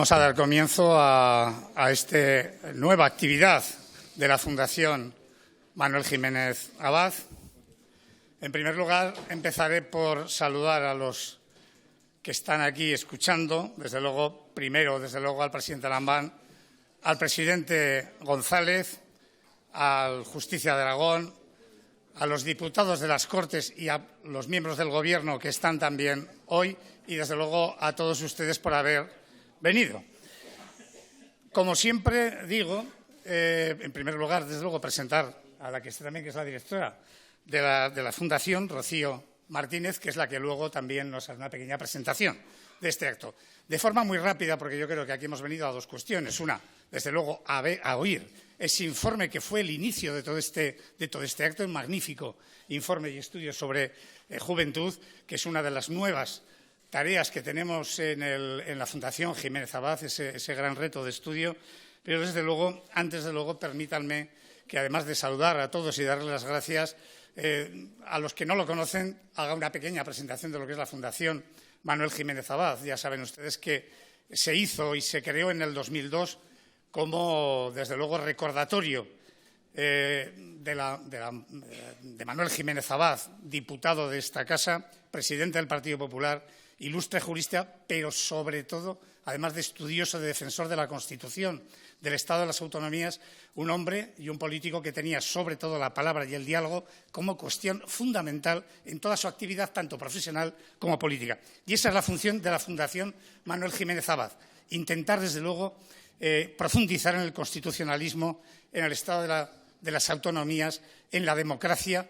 Vamos a dar comienzo a esta nueva actividad de la Fundación Manuel Jiménez Abad. En primer lugar, empezaré por saludar a los que están aquí escuchando, desde luego al presidente Lambán, al presidente González, al Justicia de Aragón, a los diputados de las Cortes y a los miembros del Gobierno que están también hoy y, desde luego, a todos ustedes por haber venido. Como siempre digo, en primer lugar, desde luego, presentar a la que está también, que es la directora de la Fundación, Rocío Martínez, que es la que luego también nos hará una pequeña presentación de este acto. De forma muy rápida, porque yo creo que aquí hemos venido a dos cuestiones. Una, desde luego, a oír ese informe que fue el inicio de todo este acto, un magnífico informe y estudio sobre juventud, que es una de las nuevas tareas que tenemos en la Fundación Jiménez Abad, ese gran reto de estudio. Pero, desde luego, permítanme que, además de saludar a todos y darles las gracias, a los que no lo conocen, haga una pequeña presentación de lo que es la Fundación Manuel Jiménez Abad. Ya saben ustedes que se hizo y se creó en el 2002 como, desde luego, recordatorio de Manuel Jiménez Abad, diputado de esta casa, presidente del Partido Popular, ilustre jurista, pero sobre todo, además de estudioso, de defensor de la Constitución, del Estado de las Autonomías, un hombre y un político que tenía sobre todo la palabra y el diálogo como cuestión fundamental en toda su actividad, tanto profesional como política. Y esa es la función de la Fundación Manuel Jiménez Abad, intentar, desde luego, profundizar en el constitucionalismo, en el Estado de las Autonomías, en la democracia,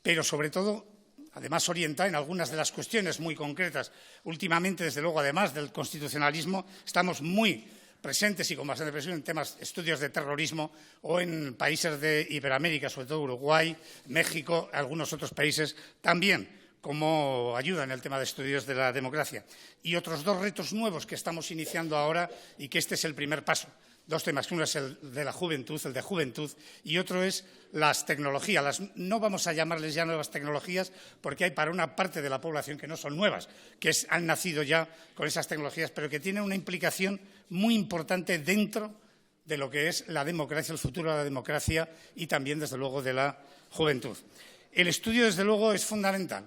pero sobre todo, además, orientar en algunas de las cuestiones muy concretas. Últimamente, desde luego, además del constitucionalismo, estamos muy presentes y con bastante presión en temas, estudios de terrorismo o en países de Iberoamérica, sobre todo Uruguay, México, algunos otros países también, como ayuda en el tema de estudios de la democracia. Y otros dos retos nuevos que estamos iniciando ahora y que este es el primer paso. Dos temas, uno es el de la juventud, y otro es las tecnologías. No vamos a llamarles ya nuevas tecnologías porque hay para una parte de la población que no son nuevas, que han nacido ya con esas tecnologías, pero que tienen una implicación muy importante dentro de lo que es la democracia, el futuro de la democracia y también, desde luego, de la juventud. El estudio, desde luego, es fundamental.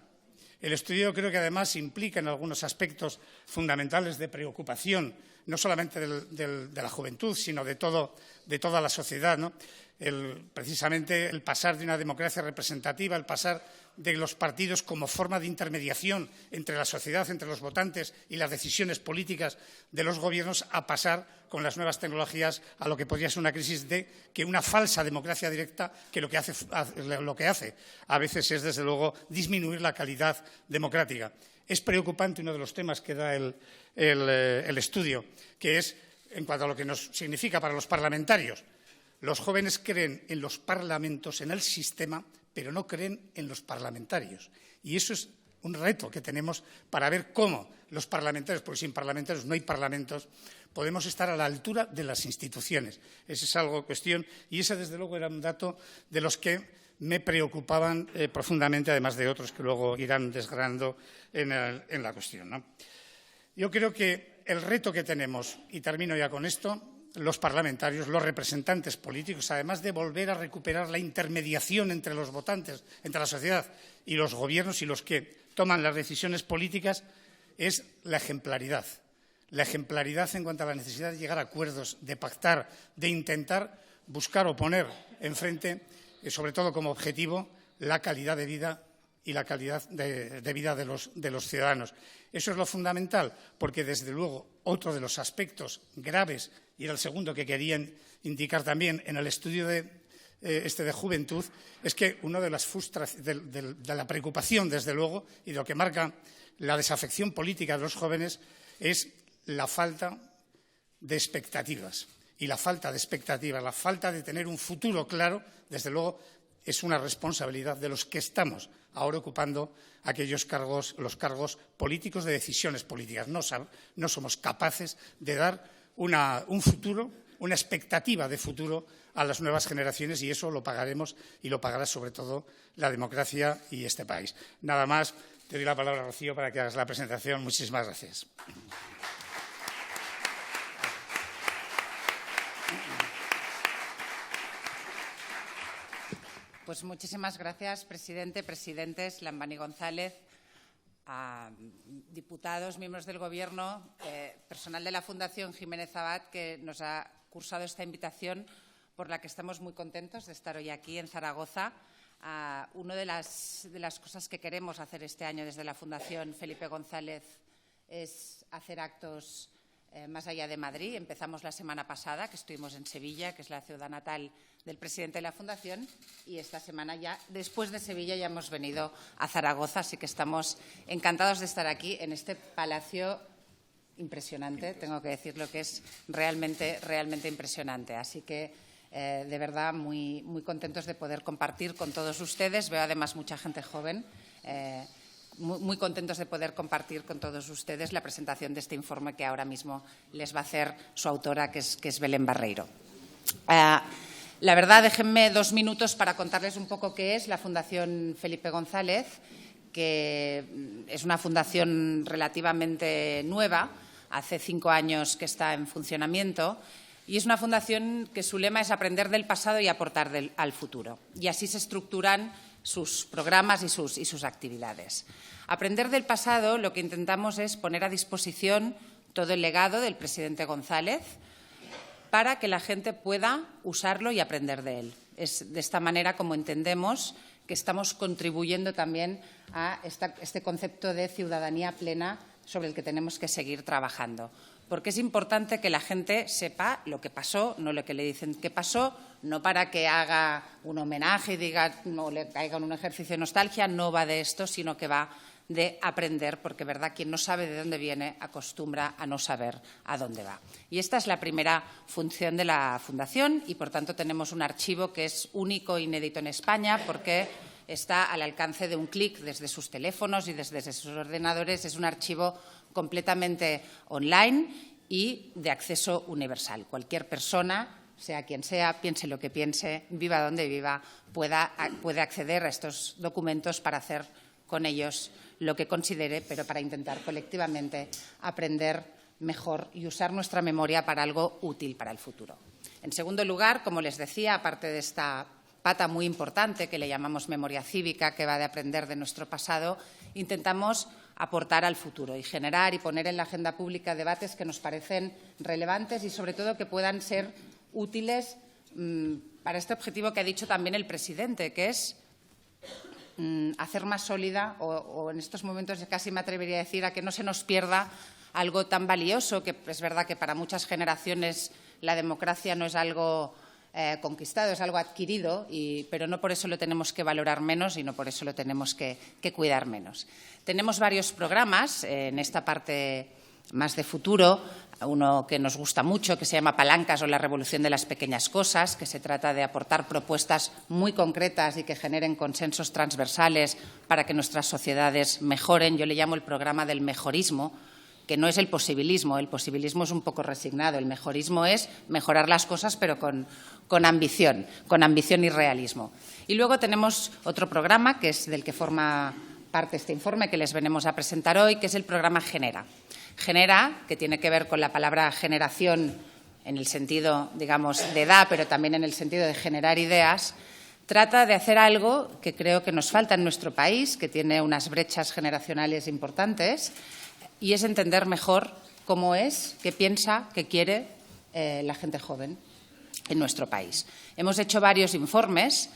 El estudio creo que además implica en algunos aspectos fundamentales de preocupación, no solamente de la juventud, sino de toda la sociedad, ¿no? Precisamente el pasar de una democracia representativa, el pasar de los partidos como forma de intermediación entre la sociedad, entre los votantes y las decisiones políticas de los gobiernos, a pasar con las nuevas tecnologías a lo que podría ser una crisis de que una falsa democracia directa, que lo que hace a veces es, desde luego, disminuir la calidad democrática. Es preocupante uno de los temas que da el estudio, que es en cuanto a lo que nos significa para los parlamentarios. Los jóvenes creen en los parlamentos, en el sistema, pero no creen en los parlamentarios. Y eso es un reto que tenemos para ver cómo los parlamentarios, porque sin parlamentarios no hay parlamentos, podemos estar a la altura de las instituciones. Esa es cuestión, y ese, desde luego, era un dato de los que me preocupaban profundamente, además de otros que luego irán desgranando en la cuestión, ¿no? Yo creo que el reto que tenemos, y termino ya con esto, los parlamentarios, los representantes políticos, además de volver a recuperar la intermediación entre los votantes, entre la sociedad y los gobiernos y los que toman las decisiones políticas, es la ejemplaridad. La ejemplaridad en cuanto a la necesidad de llegar a acuerdos, de pactar, de intentar buscar o poner enfrente, sobre todo como objetivo, la calidad de vida y la calidad de vida de los ciudadanos. Eso es lo fundamental, porque, desde luego, otro de los aspectos graves, y era el segundo que querían indicar también en el estudio de juventud, es que una de las de la preocupación, desde luego, y de lo que marca la desafección política de los jóvenes, es la falta de expectativas. Y la falta de expectativas, la falta de tener un futuro claro, desde luego, es una responsabilidad de los que estamos ahora ocupando aquellos cargos, los cargos políticos de decisiones políticas. No somos capaces de dar un futuro, una expectativa de futuro a las nuevas generaciones, y eso lo pagaremos y lo pagará sobre todo la democracia y este país. Nada más, te doy la palabra, Rocío, para que hagas la presentación. Muchísimas gracias. Pues muchísimas gracias, presidente, presidentes, Lambani González, diputados, miembros del Gobierno, personal de la Fundación Jiménez Abad, que nos ha cursado esta invitación, por la que estamos muy contentos de estar hoy aquí en Zaragoza. Una de las cosas que queremos hacer este año desde la Fundación Felipe González es hacer actos más allá de Madrid. Empezamos la semana pasada, que estuvimos en Sevilla, que es la ciudad natal del presidente de la Fundación, y esta semana ya, después de Sevilla, ya hemos venido a Zaragoza, así que estamos encantados de estar aquí en este palacio impresionante, tengo que decir lo que es realmente impresionante. Así que, de verdad, muy contentos de poder compartir con todos ustedes. Veo además mucha gente joven. Muy contentos de poder compartir con todos ustedes la presentación de este informe que ahora mismo les va a hacer su autora, que es Belén Barreiro. La verdad, déjenme 2 minutos para contarles un poco qué es la Fundación Felipe González, que es una fundación relativamente nueva, hace 5 años que está en funcionamiento, y es una fundación que su lema es aprender del pasado y aportar al futuro. Y así se estructuran sus programas y sus actividades. Aprender del pasado, lo que intentamos es poner a disposición todo el legado del presidente González para que la gente pueda usarlo y aprender de él. Es de esta manera como entendemos que estamos contribuyendo también a este concepto de ciudadanía plena sobre el que tenemos que seguir trabajando. Porque es importante que la gente sepa lo que pasó, no lo que le dicen que pasó, no para que haga un homenaje y diga, no le caiga un ejercicio de nostalgia, no va de esto, sino que va de aprender, porque verdad, quien no sabe de dónde viene acostumbra a no saber a dónde va. Y esta es la primera función de la Fundación y, por tanto, tenemos un archivo que es único e inédito en España porque está al alcance de un clic desde sus teléfonos y desde sus ordenadores. Es un archivo completamente online y de acceso universal. Cualquier persona, sea quien sea, piense lo que piense, viva donde viva, puede acceder a estos documentos para hacer con ellos lo que considere, pero para intentar colectivamente aprender mejor y usar nuestra memoria para algo útil para el futuro. En segundo lugar, como les decía, aparte de esta pata muy importante que le llamamos memoria cívica, que va de aprender de nuestro pasado, intentamos aportar al futuro y generar y poner en la agenda pública debates que nos parecen relevantes y, sobre todo, que puedan ser útiles para este objetivo que ha dicho también el presidente, que es hacer más sólida, o en estos momentos casi me atrevería a decir, a que no se nos pierda algo tan valioso, que es verdad que para muchas generaciones la democracia no es algo conquistado, es algo adquirido, pero no por eso lo tenemos que valorar menos y no por eso lo tenemos que cuidar menos. Tenemos varios programas en esta parte más de futuro, uno que nos gusta mucho, que se llama Palancas o la revolución de las pequeñas cosas, que se trata de aportar propuestas muy concretas y que generen consensos transversales para que nuestras sociedades mejoren. Yo le llamo el programa del mejorismo, que no es el posibilismo es un poco resignado, el mejorismo es mejorar las cosas pero con ambición y realismo. Y luego tenemos otro programa, que es del que forma parte este informe que les venimos a presentar hoy, que es el programa Genera. Genera, que tiene que ver con la palabra generación en el sentido, digamos, de edad, pero también en el sentido de generar ideas, trata de hacer algo que creo que nos falta en nuestro país, que tiene unas brechas generacionales importantes, y es entender mejor cómo es, qué piensa, qué quiere la gente joven en nuestro país. Hemos hecho varios informes.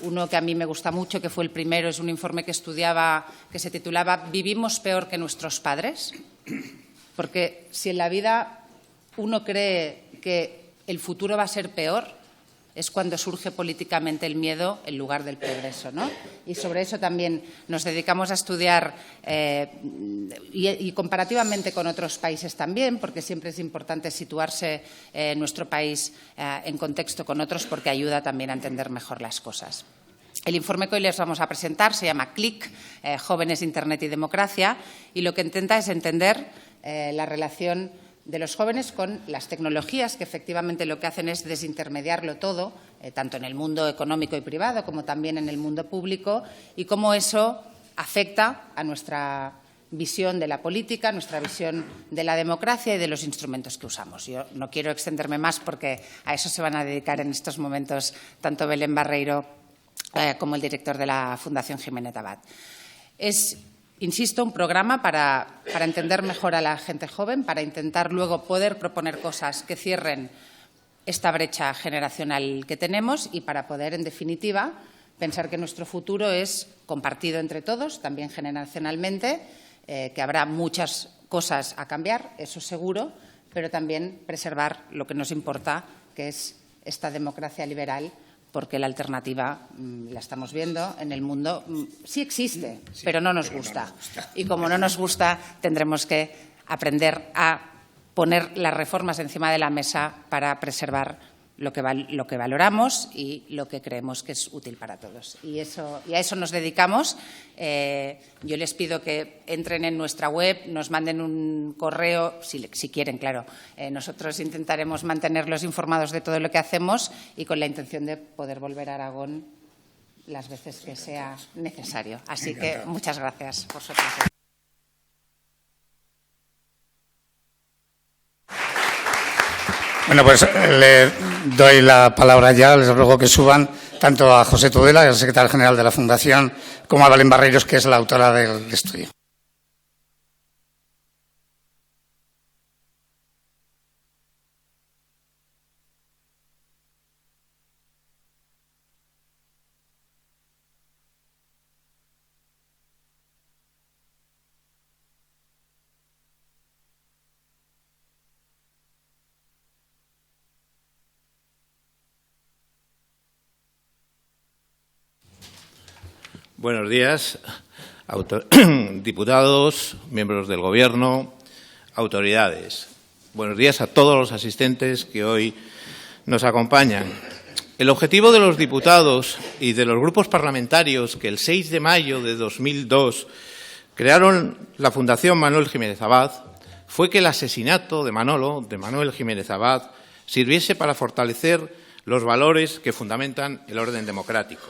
Uno que a mí me gusta mucho, que fue el primero, es un informe que se titulaba ¿Vivimos peor que nuestros padres? Porque si en la vida uno cree que el futuro va a ser peor, es cuando surge políticamente el miedo en lugar del progreso, ¿no? Y sobre eso también nos dedicamos a estudiar y comparativamente con otros países también, porque siempre es importante situarse en nuestro país en contexto con otros, porque ayuda también a entender mejor las cosas. El informe que hoy les vamos a presentar se llama CLIC, Jóvenes, Internet y Democracia, y lo que intenta es entender la relación de los jóvenes con las tecnologías, que efectivamente lo que hacen es desintermediarlo todo, tanto en el mundo económico y privado como también en el mundo público, y cómo eso afecta a nuestra visión de la política, nuestra visión de la democracia y de los instrumentos que usamos. Yo no quiero extenderme más porque a eso se van a dedicar en estos momentos tanto Belén Barreiro como el director de la Fundación Jiménez Abad. Es, insisto, un programa para entender mejor a la gente joven, para intentar luego poder proponer cosas que cierren esta brecha generacional que tenemos y para poder, en definitiva, pensar que nuestro futuro es compartido entre todos, también generacionalmente, que habrá muchas cosas a cambiar, eso seguro, pero también preservar lo que nos importa, que es esta democracia liberal, porque la alternativa, la estamos viendo en el mundo, sí existe, pero no nos gusta. Y como no nos gusta, tendremos que aprender a poner las reformas encima de la mesa para preservar lo que valoramos y lo que creemos que es útil para todos. Y a eso nos dedicamos. Yo les pido que entren en nuestra web, nos manden un correo, si quieren, claro. Nosotros intentaremos mantenerlos informados de todo lo que hacemos y con la intención de poder volver a Aragón las veces que sea necesario. Así que muchas gracias por su atención. Bueno, pues le doy la palabra ya, les ruego que suban tanto a José Tudela, el secretario general de la Fundación, como a Belén Barreiros, que es la autora del estudio. Buenos días, diputados, miembros del Gobierno, autoridades. Buenos días a todos los asistentes que hoy nos acompañan. El objetivo de los diputados y de los grupos parlamentarios que el 6 de mayo de 2002 crearon la Fundación Manuel Jiménez Abad fue que el asesinato de Manuel Jiménez Abad, sirviese para fortalecer los valores que fundamentan el orden democrático.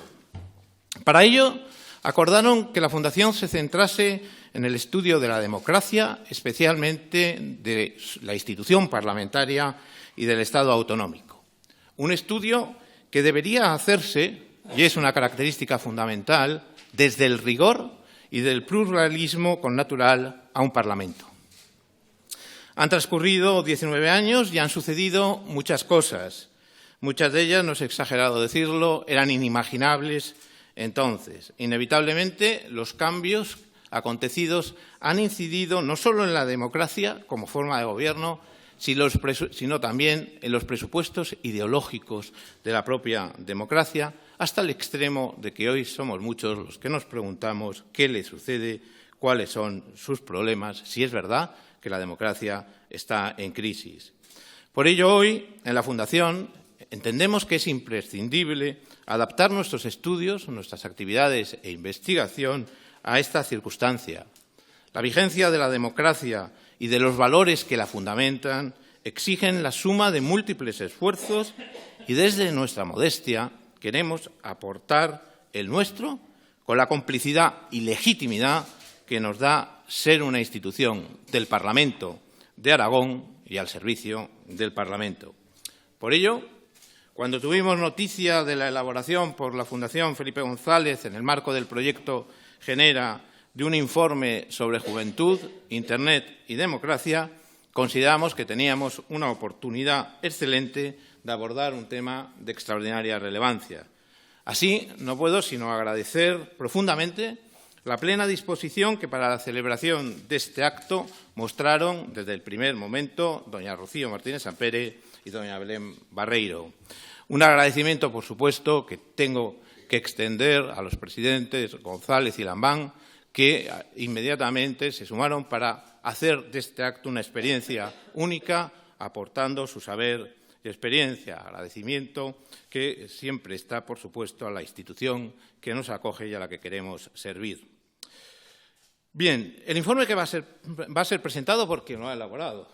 Para ello, acordaron que la Fundación se centrase en el estudio de la democracia, especialmente de la institución parlamentaria y del Estado autonómico. Un estudio que debería hacerse, y es una característica fundamental, desde el rigor y del pluralismo connatural a un Parlamento. Han transcurrido 19 años y han sucedido muchas cosas. Muchas de ellas, no es exagerado decirlo, eran inimaginables entonces. Inevitablemente, los cambios acontecidos han incidido no solo en la democracia como forma de gobierno, sino también en los presupuestos ideológicos de la propia democracia, hasta el extremo de que hoy somos muchos los que nos preguntamos qué le sucede, cuáles son sus problemas, si es verdad que la democracia está en crisis. Por ello, hoy, en la Fundación, entendemos que es imprescindible adaptar nuestros estudios, nuestras actividades e investigación a esta circunstancia. La vigencia de la democracia y de los valores que la fundamentan exigen la suma de múltiples esfuerzos y desde nuestra modestia queremos aportar el nuestro con la complicidad y legitimidad que nos da ser una institución del Parlamento de Aragón y al servicio del Parlamento. Por ello, cuando tuvimos noticia de la elaboración por la Fundación Felipe González, en el marco del proyecto Genera, de un informe sobre juventud, Internet y democracia, consideramos que teníamos una oportunidad excelente de abordar un tema de extraordinaria relevancia. Así, no puedo sino agradecer profundamente la plena disposición que para la celebración de este acto mostraron desde el primer momento doña Rocío Martínez Sampere y doña Belén Barreiro. Un agradecimiento, por supuesto, que tengo que extender a los presidentes González y Lambán, que inmediatamente se sumaron para hacer de este acto una experiencia única, aportando su saber y experiencia. Agradecimiento que siempre está, por supuesto, a la institución que nos acoge y a la que queremos servir. Bien, el informe que va a ser presentado por quien lo ha elaborado.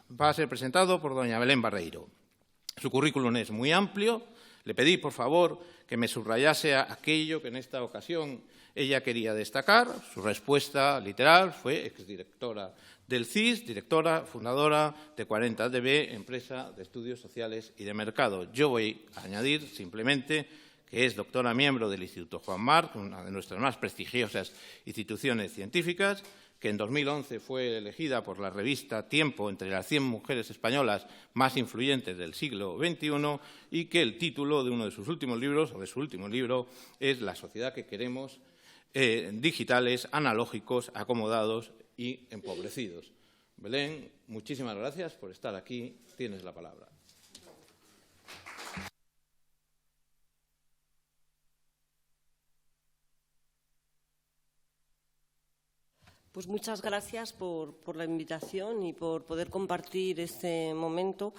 Va a ser presentado por doña Belén Barreiro. Su currículum es muy amplio. Le pedí, por favor, que me subrayase aquello que en esta ocasión ella quería destacar. Su respuesta literal fue exdirectora del CIS, directora fundadora de 40DB, empresa de estudios sociales y de mercado. Yo voy a añadir simplemente que es doctora miembro del Instituto Juan March, una de nuestras más prestigiosas instituciones científicas, que en 2011 fue elegida por la revista Tiempo entre las 100 mujeres españolas más influyentes del siglo XXI y que el título de uno de sus últimos libros, o de su último libro, es La sociedad que queremos, digitales, analógicos, acomodados y empobrecidos. Belén, muchísimas gracias por estar aquí. Tienes la palabra. Pues muchas gracias por la invitación y por poder compartir este momento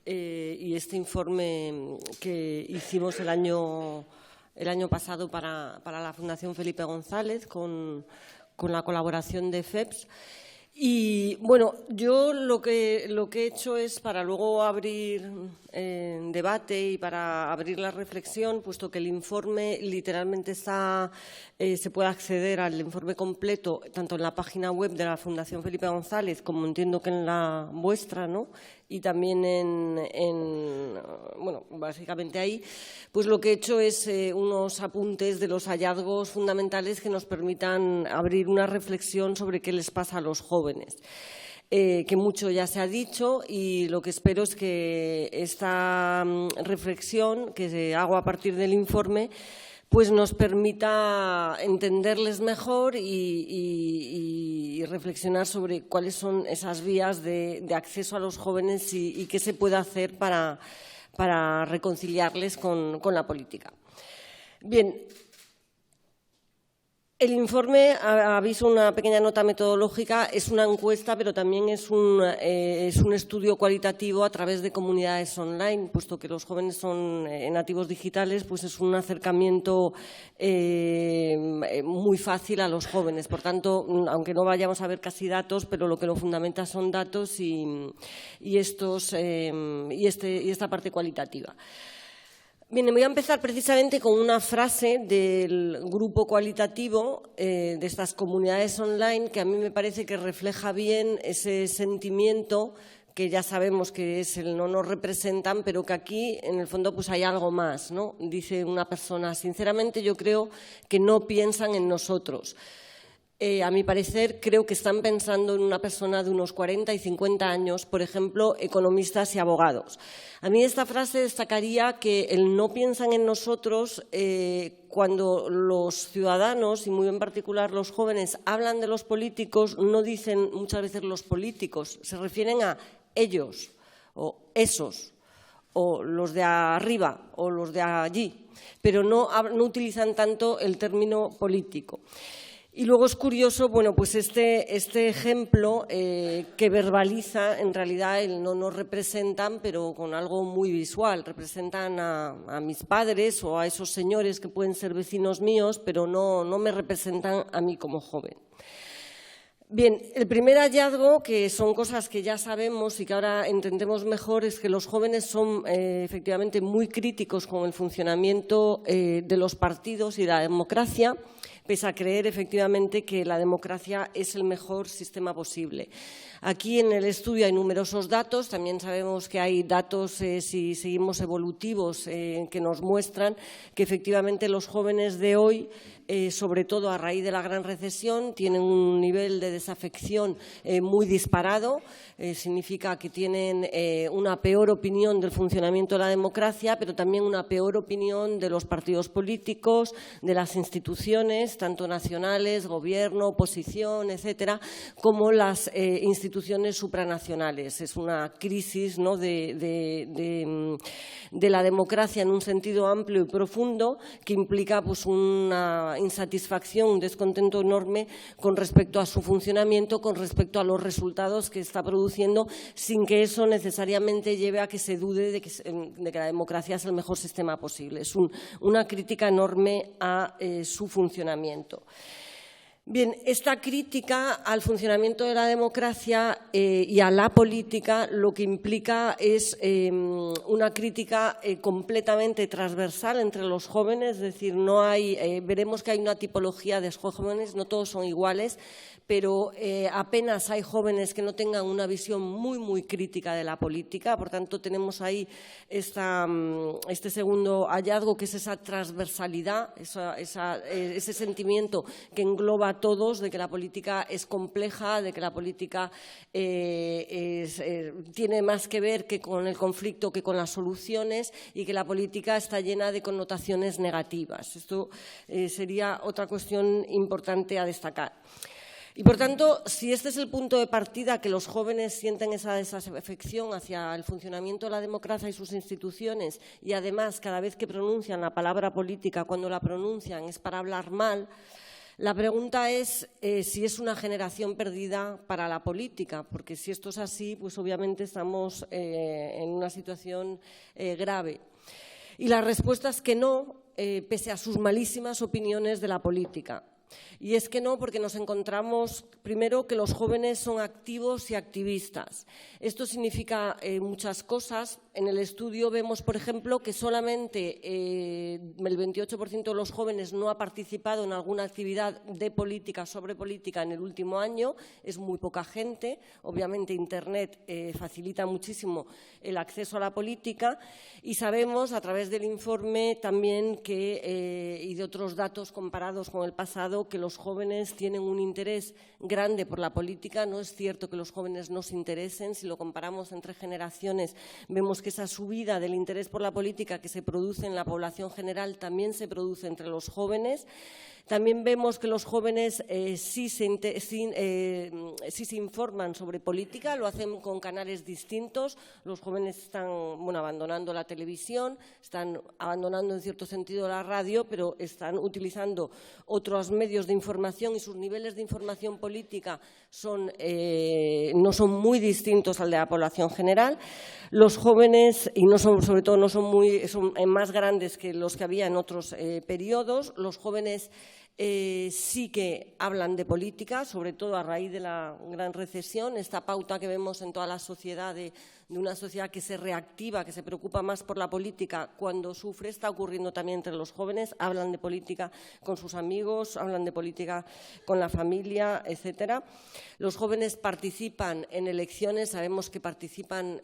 y este informe que hicimos el año pasado para la Fundación Felipe González con la colaboración de FEPS. Y bueno, yo lo que he hecho es para luego abrir debate y para abrir la reflexión, puesto que el informe literalmente se puede acceder al informe completo tanto en la página web de la Fundación Felipe González como entiendo que en la vuestra, ¿no? Y también bueno, básicamente ahí, pues lo que he hecho es unos apuntes de los hallazgos fundamentales que nos permitan abrir una reflexión sobre qué les pasa a los jóvenes. Que mucho ya se ha dicho y lo que espero es que esta reflexión que hago a partir del informe pues nos permita entenderles mejor y reflexionar sobre cuáles son esas vías de acceso a los jóvenes y qué se puede hacer para reconciliarles con la política. Bien. El informe, aviso una pequeña nota metodológica, es una encuesta, pero también es un estudio cualitativo a través de comunidades online, puesto que los jóvenes son nativos digitales, pues es un acercamiento muy fácil a los jóvenes. Por tanto, aunque no vayamos a ver casi datos, pero lo que lo fundamenta son datos y esta parte cualitativa. Bien, voy a empezar precisamente con una frase del grupo cualitativo de estas comunidades online que a mí me parece que refleja bien ese sentimiento que ya sabemos que es el no nos representan, pero que aquí en el fondo pues hay algo más, ¿no? Dice una persona, sinceramente yo creo que no piensan en nosotros. A mi parecer, creo que están pensando en una persona de unos 40 y 50 años, por ejemplo, economistas y abogados. A mí esta frase destacaría que el no piensan en nosotros cuando los ciudadanos, y muy en particular los jóvenes, hablan de los políticos, no dicen muchas veces los políticos, se refieren a ellos o esos, o los de arriba o los de allí, pero no utilizan tanto el término político. Y luego es curioso, bueno, pues este ejemplo que verbaliza, en realidad no nos representan, pero con algo muy visual. Representan a mis padres o a esos señores que pueden ser vecinos míos, pero no me representan a mí como joven. Bien, el primer hallazgo, que son cosas que ya sabemos y que ahora entendemos mejor, es que los jóvenes son efectivamente muy críticos con el funcionamiento de los partidos y de la democracia, pese a creer efectivamente que la democracia es el mejor sistema posible. Aquí en el estudio hay numerosos datos, también sabemos que hay datos, si seguimos evolutivos, que nos muestran que efectivamente los jóvenes de hoy, sobre todo a raíz de la gran recesión, tienen un nivel de desafección muy disparado. Significa que tienen una peor opinión del funcionamiento de la democracia, pero también una peor opinión de los partidos políticos, de las instituciones, tanto nacionales, gobierno, oposición, etcétera, como las instituciones supranacionales. Es una crisis, ¿no?, de la democracia en un sentido amplio y profundo que implica pues una insatisfacción, un descontento enorme con respecto a su funcionamiento, con respecto a los resultados que está produciendo, sin que eso necesariamente lleve a que se dude de que la democracia es el mejor sistema posible. Es una crítica enorme a su funcionamiento. Bien, esta crítica al funcionamiento de la democracia y a la política lo que implica es una crítica completamente transversal entre los jóvenes, es decir, no hay, veremos que hay una tipología de jóvenes, no todos son iguales, pero apenas hay jóvenes que no tengan una visión muy crítica de la política. Por tanto, tenemos ahí este segundo hallazgo, que es esa transversalidad, ese sentimiento que engloba a todos, de que la política es compleja, de que la política tiene más que ver que con el conflicto que con las soluciones, y que la política está llena de connotaciones negativas. Esto sería otra cuestión importante a destacar. Y, por tanto, si este es el punto de partida, que los jóvenes sienten esa desafección hacia el funcionamiento de la democracia y sus instituciones, y además cada vez que pronuncian la palabra política, cuando la pronuncian es para hablar mal, la pregunta es si es una generación perdida para la política, porque si esto es así, pues obviamente estamos en una situación grave. Y la respuesta es que no, pese a sus malísimas opiniones de la política. Y es que no, porque nos encontramos, primero, que los jóvenes son activos y activistas. Esto significa muchas cosas. En el estudio vemos, por ejemplo, que solamente el 28% de los jóvenes no ha participado en alguna actividad de política, sobre política, en el último año. Es muy poca gente. Obviamente, Internet facilita muchísimo el acceso a la política. Y sabemos, a través del informe también, y de otros datos comparados con el pasado, que los jóvenes tienen un interés grande por la política. No es cierto que los jóvenes no se interesen. Si lo comparamos entre generaciones, vemos que esa subida del interés por la política que se produce en la población general también se produce entre los jóvenes. También vemos que los jóvenes sí se informan sobre política, lo hacen con canales distintos. Los jóvenes están abandonando la televisión, están abandonando en cierto sentido la radio, pero están utilizando otros medios de información, y sus niveles de información política no son muy distintos al de la población general. Los jóvenes, y sobre todo son más grandes que los que había en otros periodos. Los jóvenes sí que hablan de política, sobre todo a raíz de la gran recesión, esta pauta que vemos en toda la sociedad de una sociedad que se reactiva, que se preocupa más por la política cuando sufre, está ocurriendo también entre los jóvenes. Hablan de política con sus amigos, hablan de política con la familia, etcétera. Los jóvenes participan en elecciones, sabemos que participan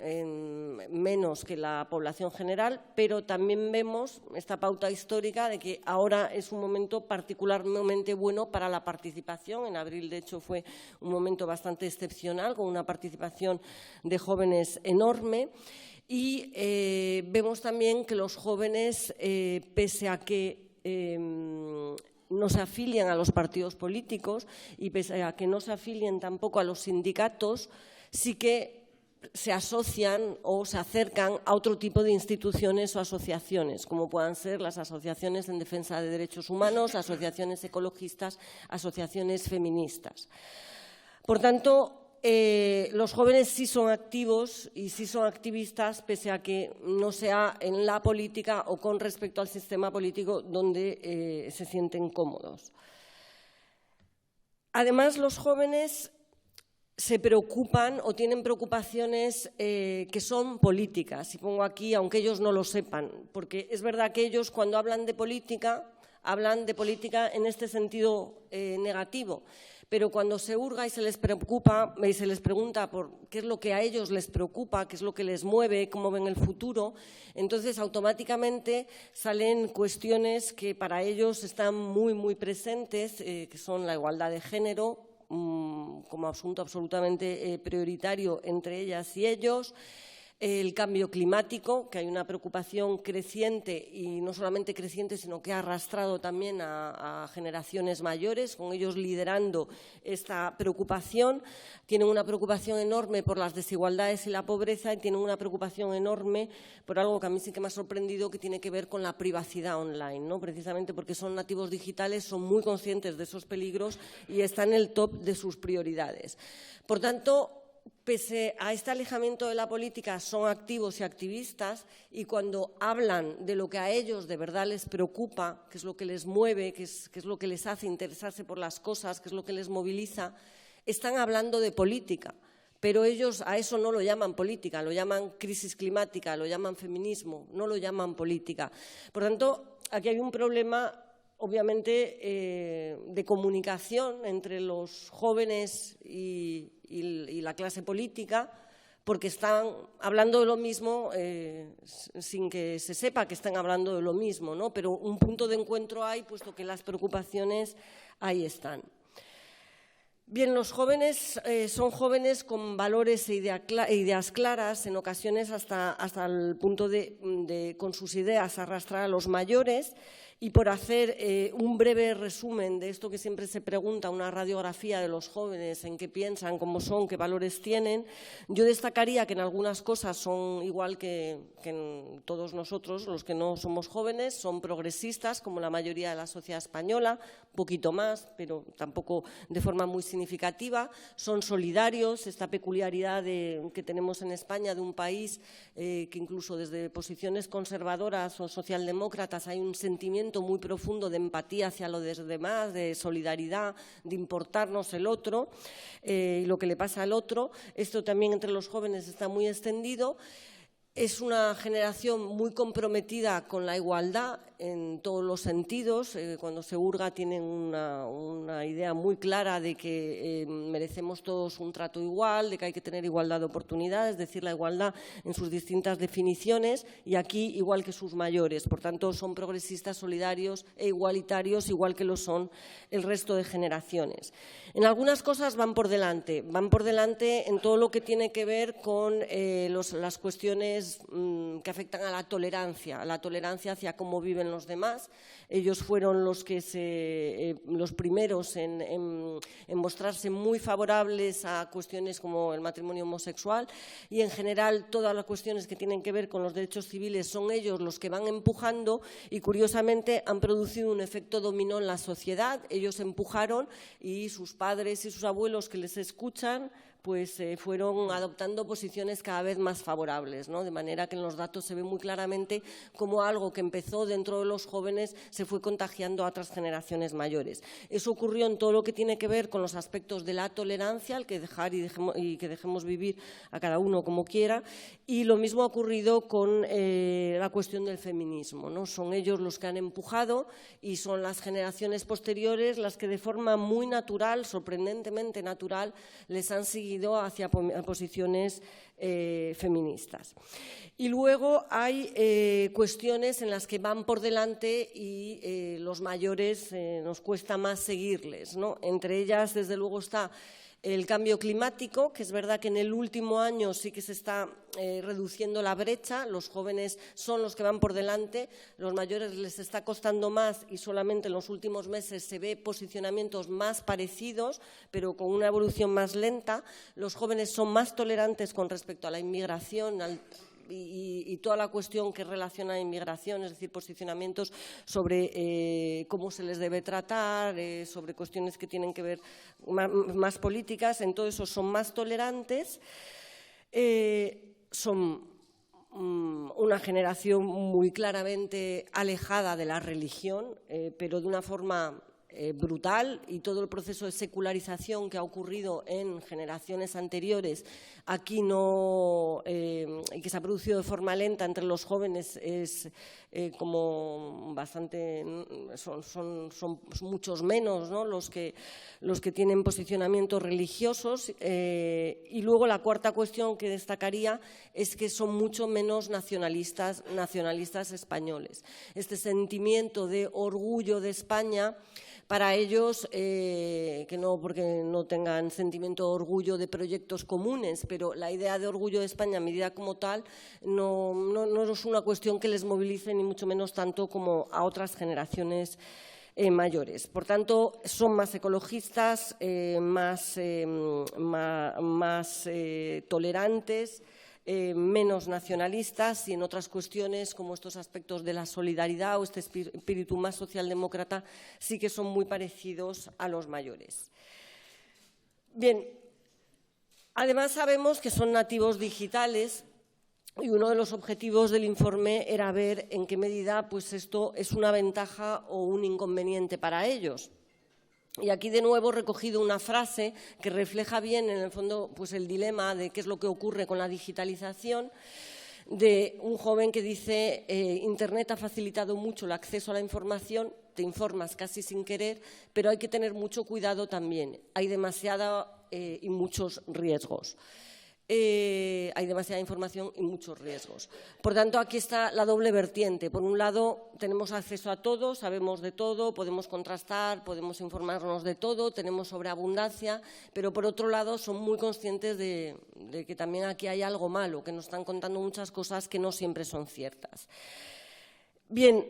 menos que la población general, pero también vemos esta pauta histórica de que ahora es un momento particularmente bueno para la participación. En abril, de hecho, fue un momento bastante excepcional, con una participación de jóvenes enorme. Y vemos también que los jóvenes, pese a que no se afilian a los partidos políticos y pese a que no se afilien tampoco a los sindicatos, sí que se asocian o se acercan a otro tipo de instituciones o asociaciones, como puedan ser las asociaciones en defensa de derechos humanos, asociaciones ecologistas, asociaciones feministas. Por tanto, los jóvenes sí son activos y sí son activistas, pese a que no sea en la política o con respecto al sistema político donde se sienten cómodos. Además, los jóvenes se preocupan o tienen preocupaciones que son políticas. Y pongo aquí, aunque ellos no lo sepan, porque es verdad que ellos, cuando hablan de política en este sentido negativo. Pero cuando se hurga y se les preocupa y se les pregunta por qué es lo que a ellos les preocupa, qué es lo que les mueve, cómo ven el futuro, entonces automáticamente salen cuestiones que para ellos están muy presentes, que son la igualdad de género, como asunto absolutamente prioritario entre ellas y ellos. El cambio climático, que hay una preocupación creciente, y no solamente creciente, sino que ha arrastrado también a generaciones mayores, con ellos liderando esta preocupación. Tienen una preocupación enorme por las desigualdades y la pobreza, y tienen una preocupación enorme por algo que a mí sí que me ha sorprendido, que tiene que ver con la privacidad online, ¿no? Precisamente porque son nativos digitales, son muy conscientes de esos peligros y está en el top de sus prioridades. Por tanto, pese a este alejamiento de la política, son activos y activistas, y cuando hablan de lo que a ellos de verdad les preocupa, qué es lo que les mueve, qué es lo que les hace interesarse por las cosas, qué es lo que les moviliza, están hablando de política. Pero ellos a eso no lo llaman política, lo llaman crisis climática, lo llaman feminismo, no lo llaman política. Por tanto, aquí hay un problema, obviamente, de comunicación entre los jóvenes y la clase política, porque están hablando de lo mismo sin que se sepa que están hablando de lo mismo, ¿no? Pero un punto de encuentro hay, puesto que las preocupaciones ahí están. Bien, los jóvenes son jóvenes con valores e ideas claras, en ocasiones hasta el punto de con sus ideas arrastrar a los mayores. Y por hacer un breve resumen de esto que siempre se pregunta, una radiografía de los jóvenes, en qué piensan, cómo son, qué valores tienen, yo destacaría que en algunas cosas son igual que en todos nosotros, los que no somos jóvenes, son progresistas, como la mayoría de la sociedad española, un poquito más, pero tampoco de forma muy significativa, son solidarios, esta peculiaridad que tenemos en España de un país que incluso desde posiciones conservadoras o socialdemócratas hay un sentimiento muy profundo de empatía hacia los demás, de solidaridad, de importarnos el otro y lo que le pasa al otro. Esto también entre los jóvenes está muy extendido. Es una generación muy comprometida con la igualdad en todos los sentidos. Cuando se hurga tienen una idea muy clara de que merecemos todos un trato igual, de que hay que tener igualdad de oportunidades, es decir, la igualdad en sus distintas definiciones, y aquí igual que sus mayores. Por tanto, son progresistas, solidarios e igualitarios, igual que lo son el resto de generaciones. En algunas cosas van por delante en todo lo que tiene que ver con las cuestiones que afectan a la tolerancia hacia cómo viven los demás. Ellos fueron los primeros en mostrarse muy favorables a cuestiones como el matrimonio homosexual, y en general todas las cuestiones que tienen que ver con los derechos civiles son ellos los que van empujando, y curiosamente han producido un efecto dominó en la sociedad. Ellos empujaron y sus padres y sus abuelos que les escuchan pues fueron adoptando posiciones cada vez más favorables, ¿no? De manera que en los datos se ve muy claramente cómo algo que empezó dentro de los jóvenes se fue contagiando a otras generaciones mayores. Eso ocurrió en todo lo que tiene que ver con los aspectos de la tolerancia, el que dejar y que dejemos vivir a cada uno como quiera, y lo mismo ha ocurrido con la cuestión del feminismo, ¿no? Son ellos los que han empujado y son las generaciones posteriores las que de forma muy natural, sorprendentemente natural, les han seguido hacia posiciones feministas. Y luego hay cuestiones en las que van por delante y los mayores nos cuesta más seguirles, ¿no? Entre ellas, desde luego, está el cambio climático, que es verdad que en el último año sí que se está reduciendo la brecha. Los jóvenes son los que van por delante, los mayores les está costando más, y solamente en los últimos meses se ve posicionamientos más parecidos, pero con una evolución más lenta. Los jóvenes son más tolerantes con respecto a la inmigración, y toda la cuestión que relaciona a inmigración, es decir, posicionamientos sobre cómo se les debe tratar, sobre cuestiones que tienen que ver más políticas. En todo eso son más tolerantes, son una generación muy claramente alejada de la religión, pero de una forma brutal, y todo el proceso de secularización que ha ocurrido en generaciones anteriores aquí y que se ha producido de forma lenta entre los jóvenes es como bastante, son muchos menos, ¿no? los que tienen posicionamientos religiosos, y luego la cuarta cuestión que destacaría es que son mucho menos nacionalistas españoles. Este sentimiento de orgullo de España, para ellos, que no porque no tengan sentimiento de orgullo de proyectos comunes, pero la idea de orgullo de España medida como tal no es una cuestión que les movilice, ni mucho menos tanto como a otras generaciones mayores. Por tanto, son más ecologistas, más tolerantes, menos nacionalistas, y en otras cuestiones como estos aspectos de la solidaridad o este espíritu más socialdemócrata sí que son muy parecidos a los mayores. Bien, Además, sabemos que son nativos digitales y uno de los objetivos del informe era ver en qué medida pues, esto es una ventaja o un inconveniente para ellos. Y aquí de nuevo he recogido una frase que refleja bien, en el fondo, pues el dilema de qué es lo que ocurre con la digitalización, de un joven que dice Internet ha facilitado mucho el acceso a la información, te informas casi sin querer, pero hay que tener mucho cuidado también, hay demasiada y muchos riesgos. Hay demasiada información y muchos riesgos. Por tanto, aquí está la doble vertiente. Por un lado, tenemos acceso a todo, sabemos de todo, podemos contrastar, podemos informarnos de todo, tenemos sobreabundancia, pero por otro lado, son muy conscientes de que también aquí hay algo malo, que nos están contando muchas cosas que no siempre son ciertas. Bien,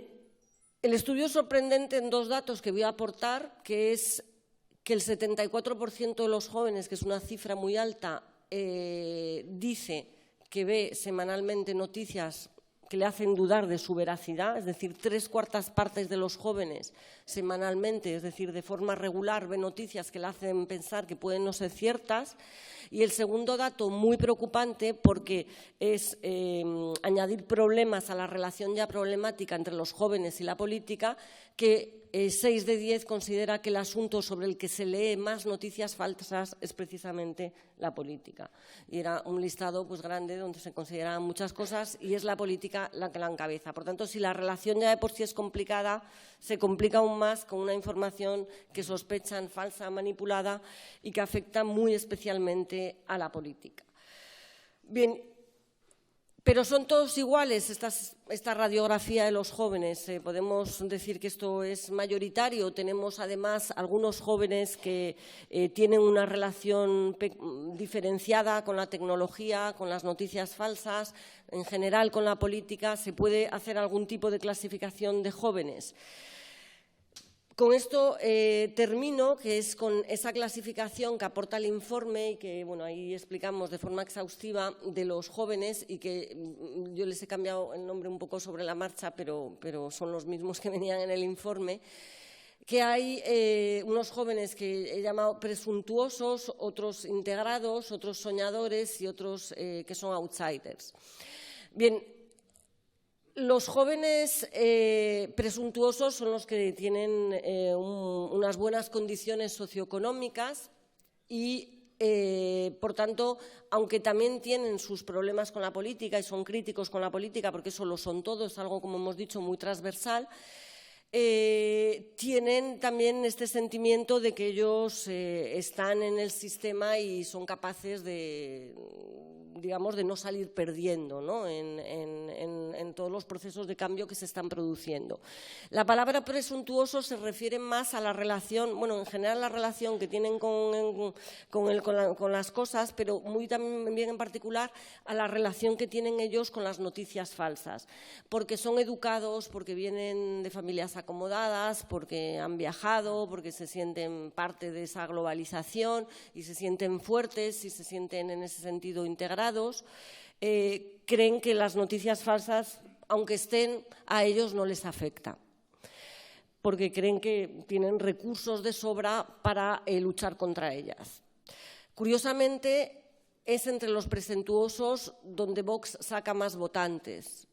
el estudio es sorprendente en dos datos que voy a aportar, que es que el 74% de los jóvenes, que es una cifra muy alta, dice que ve semanalmente noticias que le hacen dudar de su veracidad, es decir, 3/4 partes de los jóvenes semanalmente, es decir, de forma regular, ve noticias que le hacen pensar que pueden no ser ciertas. Y el segundo dato, muy preocupante, porque es añadir problemas a la relación ya problemática entre los jóvenes y la política, que 6 de 10 considera que el asunto sobre el que se lee más noticias falsas es precisamente la política. Y era un listado pues, grande donde se consideraban muchas cosas y es la política la que la encabeza. Por tanto, si la relación ya de por sí es complicada, se complica aún más con una información que sospechan falsa, manipulada y que afecta muy especialmente a la política. Bien, pero son todos iguales esta radiografía de los jóvenes. Podemos decir que esto es mayoritario. Tenemos además algunos jóvenes que tienen una relación diferenciada con la tecnología, con las noticias falsas, en general con la política. ¿Se puede hacer algún tipo de clasificación de jóvenes? Con esto termino, que es con esa clasificación que aporta el informe y que bueno, ahí explicamos de forma exhaustiva de los jóvenes y que yo les he cambiado el nombre un poco sobre la marcha, pero son los mismos que venían en el informe, que hay unos jóvenes que he llamado presuntuosos, otros integrados, otros soñadores y otros que son outsiders. Bien. Los jóvenes presuntuosos son los que tienen unas buenas condiciones socioeconómicas y, por tanto, aunque también tienen sus problemas con la política y son críticos con la política, porque eso lo son todos, es algo, como hemos dicho, muy transversal, tienen también este sentimiento de que ellos están en el sistema y son capaces de digamos, de no salir perdiendo, ¿no? en todos los procesos de cambio que se están produciendo. La palabra presuntuoso se refiere más a la relación, bueno, en general la relación que tienen con las cosas, pero muy también en particular a la relación que tienen ellos con las noticias falsas, porque son educados, porque vienen de familias acomodadas, porque han viajado, porque se sienten parte de esa globalización y se sienten fuertes y se sienten en ese sentido integrados. Creen que las noticias falsas, aunque estén, a ellos no les afecta, porque creen que tienen recursos de sobra para luchar contra ellas. Curiosamente, es entre los presuntuosos donde Vox saca más votantes,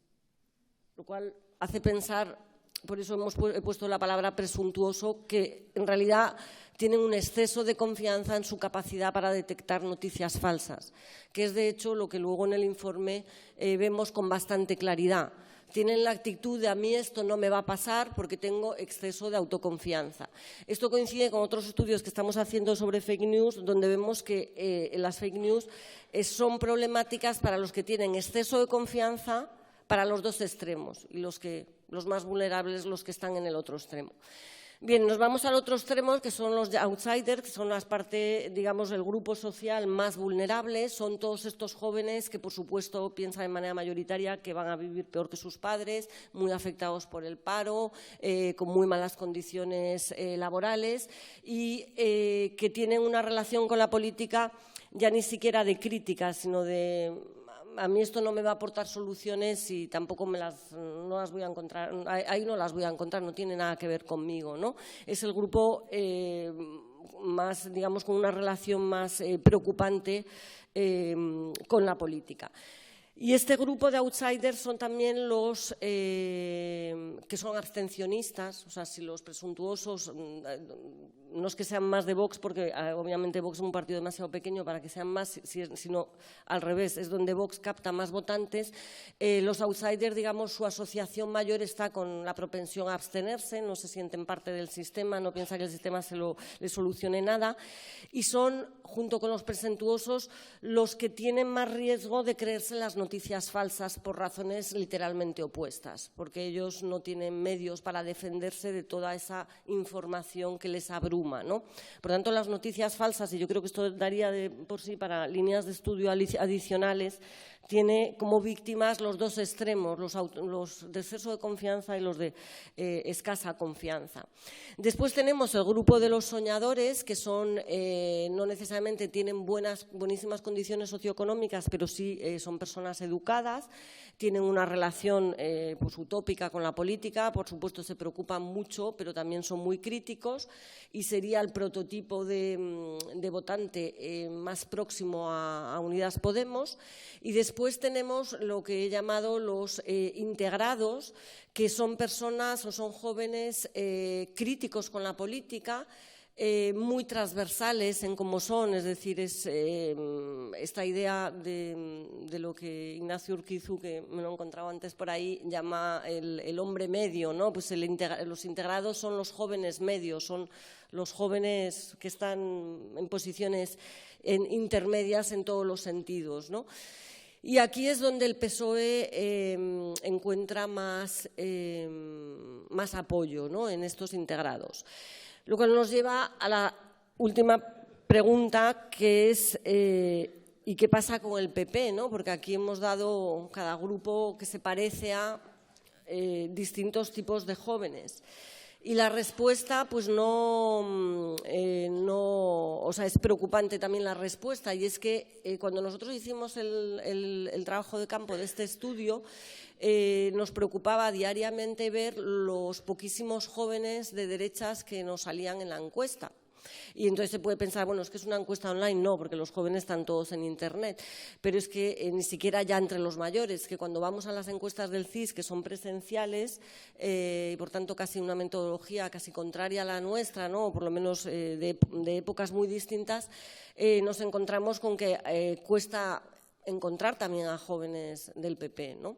lo cual hace pensar, por eso he puesto la palabra presuntuoso, que en realidad tienen un exceso de confianza en su capacidad para detectar noticias falsas, que es de hecho lo que luego en el informe vemos con bastante claridad. Tienen la actitud de a mí esto no me va a pasar porque tengo exceso de autoconfianza. Esto coincide con otros estudios que estamos haciendo sobre fake news, donde vemos que las fake news son problemáticas para los que tienen exceso de confianza para los dos extremos y los más vulnerables los que están en el otro extremo. Bien, nos vamos al otro extremo, que son los outsiders, que son las partes, digamos, del grupo social más vulnerable. Son todos estos jóvenes que, por supuesto, piensan de manera mayoritaria que van a vivir peor que sus padres, muy afectados por el paro, con muy malas condiciones laborales y que tienen una relación con la política ya ni siquiera de crítica, sino de a mí esto no me va a aportar soluciones y tampoco no las voy a encontrar, ahí no las voy a encontrar, no tiene nada que ver conmigo, ¿no? Es el grupo más, digamos, con una relación más preocupante con la política. Y este grupo de outsiders son también los que son abstencionistas, o sea, si los presuntuosos, no es que sean más de Vox, porque obviamente Vox es un partido demasiado pequeño para que sean más, sino al revés, es donde Vox capta más votantes. Los outsiders, digamos, su asociación mayor está con la propensión a abstenerse, no se sienten parte del sistema, no piensan que el sistema le solucione nada, y son, junto con los presuntuosos, los que tienen más riesgo de creerse las noticias falsas por razones literalmente opuestas, porque ellos no tienen medios para defenderse de toda esa información que les abruma, ¿no? Por tanto, las noticias falsas, y yo creo que esto daría de por sí para líneas de estudio adicionales, tiene como víctimas los dos extremos, los de exceso de confianza y los de escasa confianza. Después tenemos el grupo de los soñadores, que son, no necesariamente tienen buenísimas condiciones socioeconómicas, pero sí son personas educadas, tienen una relación pues, utópica con la política, por supuesto se preocupan mucho, pero también son muy críticos, y sería el prototipo de votante más próximo a Unidas Podemos. Y después tenemos lo que he llamado los integrados, que son personas o son jóvenes críticos con la política, muy transversales en cómo son, es decir, es esta idea de lo que Ignacio Urquizu, que me lo he encontrado antes por ahí, llama el hombre medio, ¿no? Pues los integrados son los jóvenes medios, son los jóvenes que están en posiciones intermedias en todos los sentidos, ¿no? Y aquí es donde el PSOE encuentra más apoyo, ¿no? En estos integrados. Lo cual nos lleva a la última pregunta, que es ¿y qué pasa con el PP? ¿No? Porque aquí hemos dado cada grupo que se parece a distintos tipos de jóvenes. Y la respuesta, pues o sea, es preocupante también la respuesta, y es que cuando nosotros hicimos el trabajo de campo de este estudio, nos preocupaba diariamente ver los poquísimos jóvenes de derechas que nos salían en la encuesta. Y entonces se puede pensar, bueno, es que es una encuesta online, no, porque los jóvenes están todos en Internet, pero es que ni siquiera ya entre los mayores, que cuando vamos a las encuestas del CIS, que son presenciales, y por tanto casi una metodología casi contraria a la nuestra, ¿no? O por lo menos de épocas muy distintas, nos encontramos con que cuesta encontrar también a jóvenes del PP, ¿no?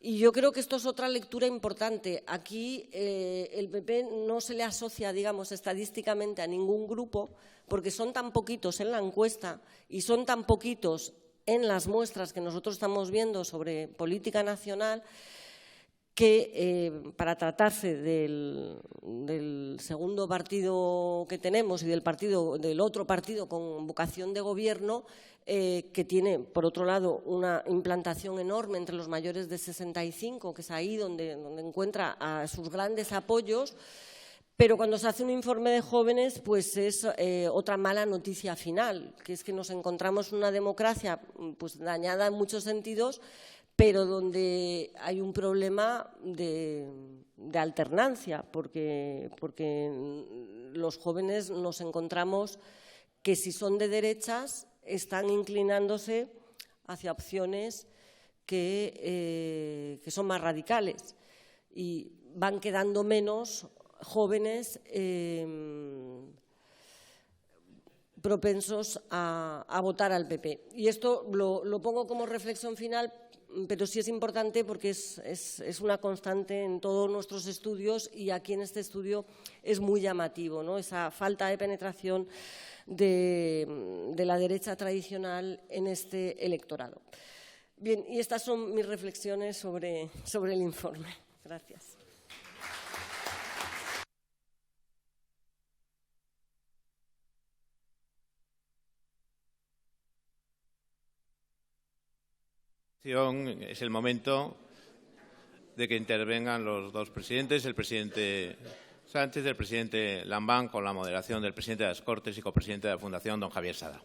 Y yo creo que esto es otra lectura importante. Aquí el PP no se le asocia, digamos, estadísticamente a ningún grupo, porque son tan poquitos en la encuesta y son tan poquitos en las muestras que nosotros estamos viendo sobre política nacional, que para tratarse del segundo partido que tenemos y del otro partido con vocación de gobierno, que tiene, por otro lado, una implantación enorme entre los mayores de 65, que es ahí donde encuentra a sus grandes apoyos, pero cuando se hace un informe de jóvenes, pues es otra mala noticia final, que es que nos encontramos una democracia pues dañada en muchos sentidos, pero donde hay un problema de alternancia, porque los jóvenes nos encontramos que si son de derechas están inclinándose hacia opciones que son más radicales y van quedando menos jóvenes propensos a votar al PP. Y esto lo pongo como reflexión final, pero sí es importante porque es una constante en todos nuestros estudios, y aquí en este estudio es muy llamativo, ¿no? Esa falta de penetración de la derecha tradicional en este electorado. Bien, y estas son mis reflexiones sobre el informe. Gracias. Es el momento de que intervengan los dos presidentes, el presidente Sánchez y el presidente Lambán, con la moderación del presidente de las Cortes y copresidente de la Fundación, don Javier Sada.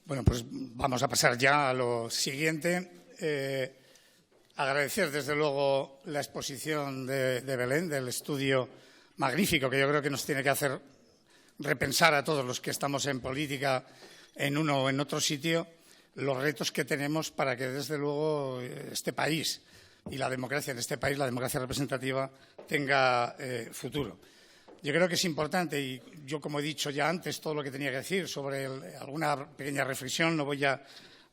Bueno, pues vamos a pasar ya a lo siguiente. Agradecer, desde luego, la exposición de Belén, del estudio magnífico que yo creo que nos tiene que hacer repensar a todos los que estamos en política en uno o en otro sitio los retos que tenemos para que, desde luego, este país y la democracia en este país, la democracia representativa, tenga futuro. Yo creo que es importante, y yo, como he dicho ya antes, todo lo que tenía que decir sobre alguna pequeña reflexión, no voy a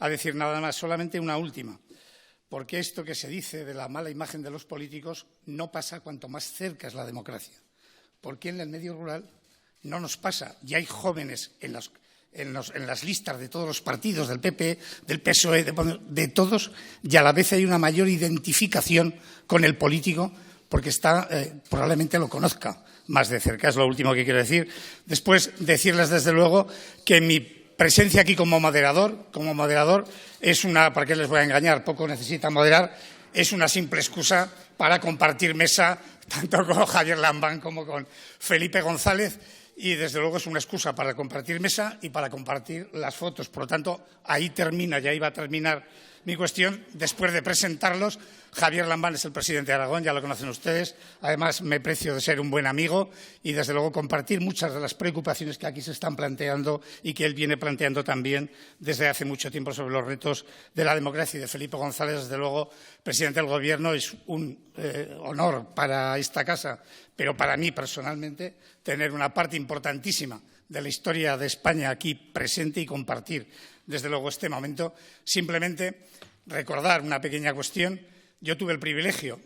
decir nada más, solamente una última, porque esto que se dice de la mala imagen de los políticos no pasa cuanto más cerca es la democracia, porque en el medio rural no nos pasa, y hay jóvenes en las listas de todos los partidos, del PP, del PSOE, de todos, y a la vez hay una mayor identificación con el político, porque probablemente lo conozca más de cerca. Es lo último que quiero decir. Después, decirles, desde luego, que mi presencia aquí como moderador es una, ¿para qué les voy a engañar? Poco necesita moderar, es una simple excusa para compartir mesa tanto con Javier Lambán como con Felipe González, y desde luego es una excusa para compartir mesa y para compartir las fotos. Por lo tanto, ahí termina, ya iba a terminar mi cuestión. Después de presentarlos, Javier Lambán es el presidente de Aragón, ya lo conocen ustedes. Además, me precio de ser un buen amigo y, desde luego, compartir muchas de las preocupaciones que aquí se están planteando y que él viene planteando también desde hace mucho tiempo sobre los retos de la democracia. Y de Felipe González, desde luego, presidente del Gobierno, es un honor para esta casa, pero para mí personalmente, tener una parte importantísima de la historia de España aquí presente y compartir, desde luego, este momento. Simplemente recordar una pequeña cuestión. Yo tuve el privilegio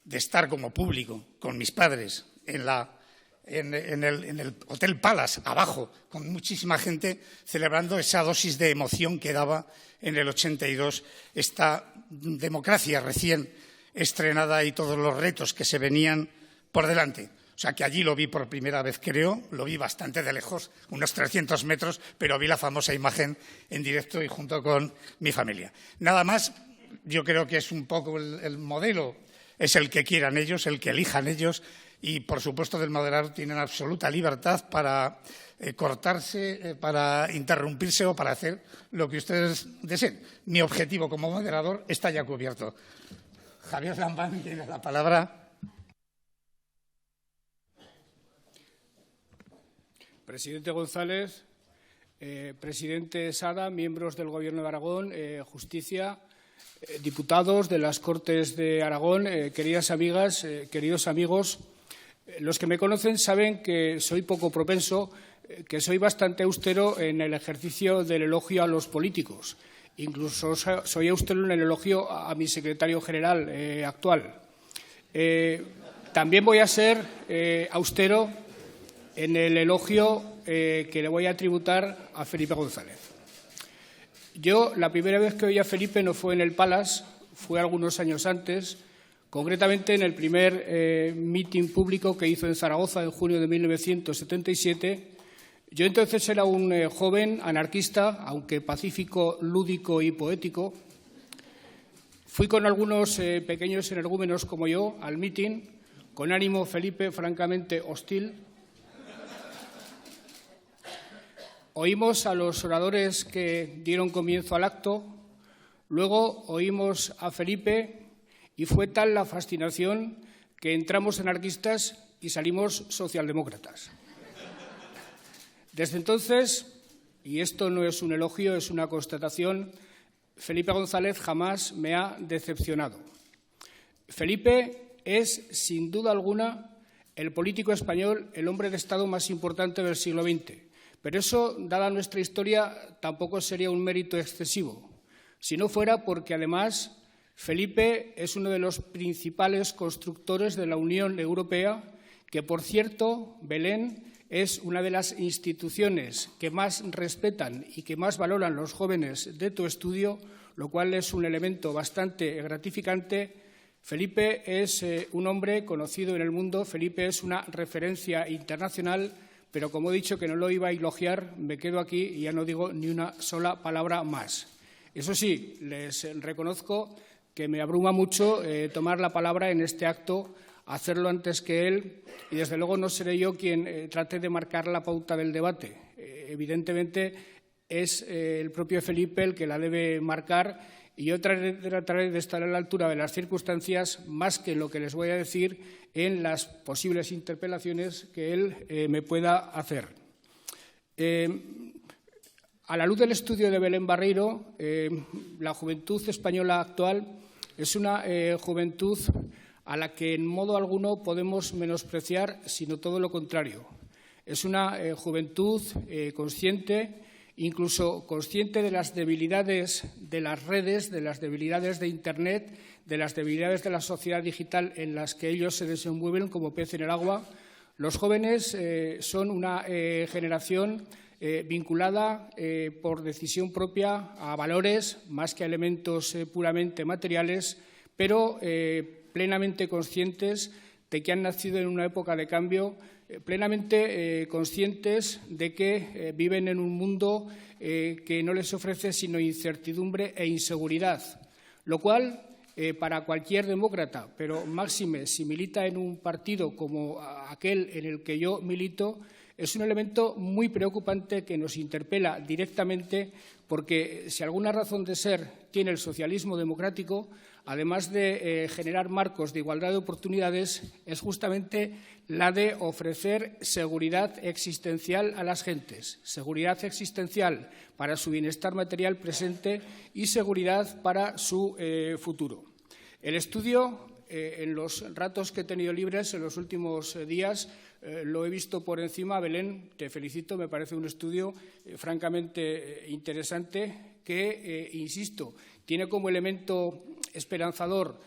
de estar como público con mis padres en el Hotel Palace, abajo, con muchísima gente, celebrando esa dosis de emoción que daba en el 82 esta democracia recién estrenada y todos los retos que se venían por delante. O sea, que allí lo vi por primera vez, creo, lo vi bastante de lejos, unos 300 metros, pero vi la famosa imagen en directo y junto con mi familia. Nada más. Yo creo que es un poco el modelo, es el que quieran ellos, el que elijan ellos, y, por supuesto, del moderador tienen absoluta libertad para cortarse, para interrumpirse o para hacer lo que ustedes deseen. Mi objetivo como moderador está ya cubierto. Javier Lambán tiene la palabra. Presidente González, presidente Sada, miembros del Gobierno de Aragón, Justicia, diputados de las Cortes de Aragón, queridas amigas, queridos amigos, los que me conocen saben que soy poco propenso, que soy bastante austero en el ejercicio del elogio a los políticos. Incluso soy austero en el elogio a mi secretario general actual. También voy a ser austero en el elogio que le voy a tributar a Felipe González. Yo, la primera vez que oí a Felipe no fue en el Palace, fue algunos años antes, concretamente en el primer mitin público que hizo en Zaragoza en junio de 1977. Yo entonces era un joven anarquista, aunque pacífico, lúdico y poético. Fui con algunos pequeños energúmenos como yo al mitin, con ánimo, Felipe, francamente hostil. Oímos a los oradores que dieron comienzo al acto, luego oímos a Felipe y fue tal la fascinación que entramos anarquistas y salimos socialdemócratas. Desde entonces, y esto no es un elogio, es una constatación, Felipe González jamás me ha decepcionado. Felipe es, sin duda alguna, el político español, el hombre de Estado más importante del siglo XX. Pero eso, dada nuestra historia, tampoco sería un mérito excesivo, si no fuera porque, además, Felipe es uno de los principales constructores de la Unión Europea, que, por cierto, Belén, es una de las instituciones que más respetan y que más valoran los jóvenes de tu estudio, lo cual es un elemento bastante gratificante. Felipe es un hombre conocido en el mundo, Felipe es una referencia internacional, pero como he dicho que no lo iba a elogiar, me quedo aquí y ya no digo ni una sola palabra más. Eso sí, les reconozco que me abruma mucho tomar la palabra en este acto, hacerlo antes que él, y desde luego no seré yo quien trate de marcar la pauta del debate. Evidentemente, es el propio Felipe el que la debe marcar, y yo trataré de estar a la altura de las circunstancias, más que lo que les voy a decir en las posibles interpelaciones que él me pueda hacer. A la luz del estudio de Belén Barreiro, la juventud española actual es una juventud a la que en modo alguno podemos menospreciar, sino todo lo contrario. Es una juventud consciente, incluso consciente de las debilidades de las redes, de las debilidades de Internet, de las debilidades de la sociedad digital en las que ellos se desenvuelven como pez en el agua. Los jóvenes son una generación vinculada por decisión propia a valores más que a elementos puramente materiales, pero plenamente conscientes de que han nacido en una época de cambio, plenamente conscientes de que viven en un mundo que no les ofrece sino incertidumbre e inseguridad, lo cual para cualquier demócrata, pero máxime si milita en un partido como aquel en el que yo milito, es un elemento muy preocupante que nos interpela directamente, porque si alguna razón de ser tiene el socialismo democrático, además de generar marcos de igualdad de oportunidades, es justamente la de ofrecer seguridad existencial a las gentes, seguridad existencial para su bienestar material presente y seguridad para su futuro. El estudio, en los ratos que he tenido libres en los últimos días, lo he visto por encima. Belén, te felicito, me parece un estudio francamente interesante que, insisto, tiene como elemento esperanzador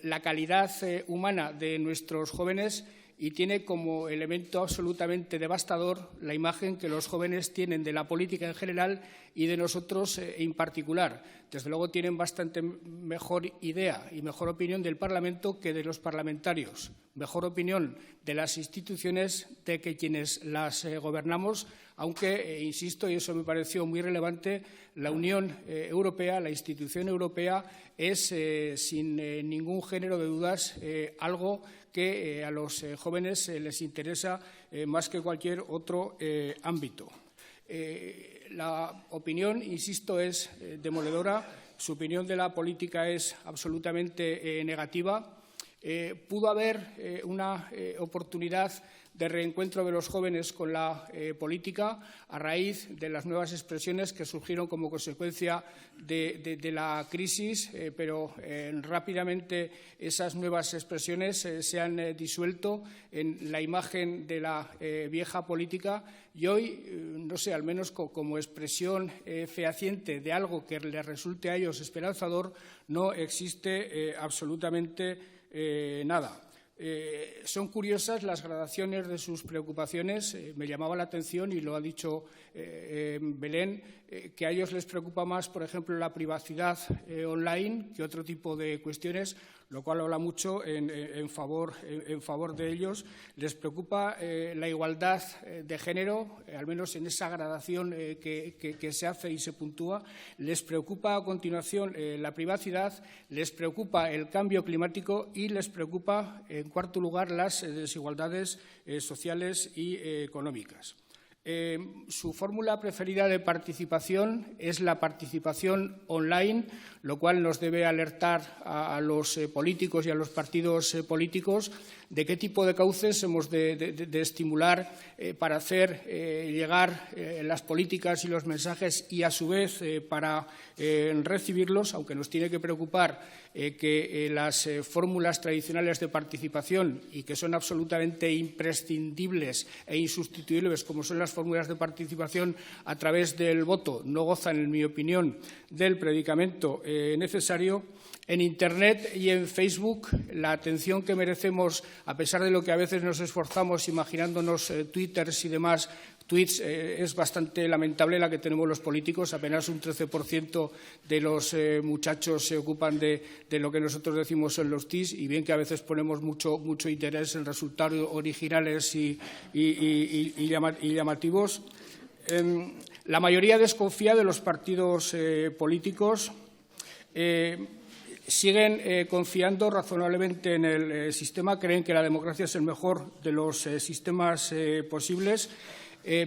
la calidad humana de nuestros jóvenes y tiene como elemento absolutamente devastador la imagen que los jóvenes tienen de la política en general y de nosotros en particular. Desde luego tienen bastante mejor idea y mejor opinión del Parlamento que de los parlamentarios, mejor opinión de las instituciones de que quienes las gobernamos, aunque, insisto, y eso me pareció muy relevante, la Unión Europea, la institución europea, es, sin ningún género de dudas, algo que a los jóvenes les interesa más que cualquier otro ámbito. La opinión, insisto, es demoledora. Su opinión de la política es absolutamente negativa. Pudo haber una oportunidad de reencuentro de los jóvenes con la política a raíz de las nuevas expresiones que surgieron como consecuencia de la crisis, pero rápidamente esas nuevas expresiones se han disuelto en la imagen de la vieja política y hoy, no sé, al menos como expresión fehaciente de algo que les resulte a ellos esperanzador, no existe absolutamente nada. Son curiosas las gradaciones de sus preocupaciones. Me llamaba la atención, y lo ha dicho Belén, que a ellos les preocupa más, por ejemplo, la privacidad online que otro tipo de cuestiones, lo cual habla mucho en favor de ellos. Les preocupa la igualdad de género, al menos en esa gradación que se hace y se puntúa. Les preocupa, a continuación, la privacidad, les preocupa el cambio climático y les preocupa, en cuarto lugar, las desigualdades sociales y económicas. Su fórmula preferida de participación es la participación online, lo cual nos debe alertar a los políticos y a los partidos políticos de qué tipo de cauces hemos de estimular para hacer llegar las políticas y los mensajes y, a su vez, para recibirlos, aunque nos tiene que preocupar que las fórmulas tradicionales de participación, y que son absolutamente imprescindibles e insustituibles, como son las fórmulas de participación a través del voto, no gozan, en mi opinión, del predicamento necesario. En Internet y en Facebook, la atención que merecemos, a pesar de lo que a veces nos esforzamos imaginándonos twitters y demás tweets, es bastante lamentable la que tenemos los políticos. Apenas un 13% de los muchachos se ocupan de lo que nosotros decimos en los TIS, y bien que a veces ponemos mucho interés en resultar originales y llamativos. La mayoría desconfía de los partidos políticos. Siguen confiando razonablemente en el sistema, creen que la democracia es el mejor de los sistemas posibles.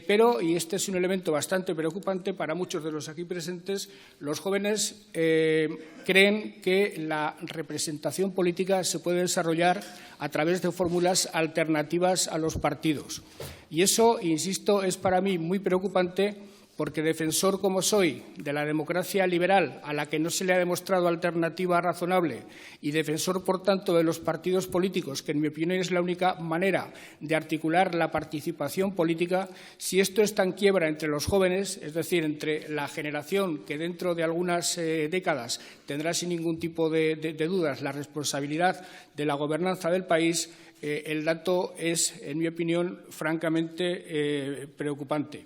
pero, y este es un elemento bastante preocupante para muchos de los aquí presentes, los jóvenes creen que la representación política se puede desarrollar a través de fórmulas alternativas a los partidos. Y eso, insisto, es para mí muy preocupante, porque defensor como soy de la democracia liberal, a la que no se le ha demostrado alternativa razonable, y defensor, por tanto, de los partidos políticos, que en mi opinión es la única manera de articular la participación política, si esto está en quiebra entre los jóvenes, es decir, entre la generación que dentro de algunas décadas tendrá sin ningún tipo de dudas la responsabilidad de la gobernanza del país, el dato es, en mi opinión, francamente preocupante.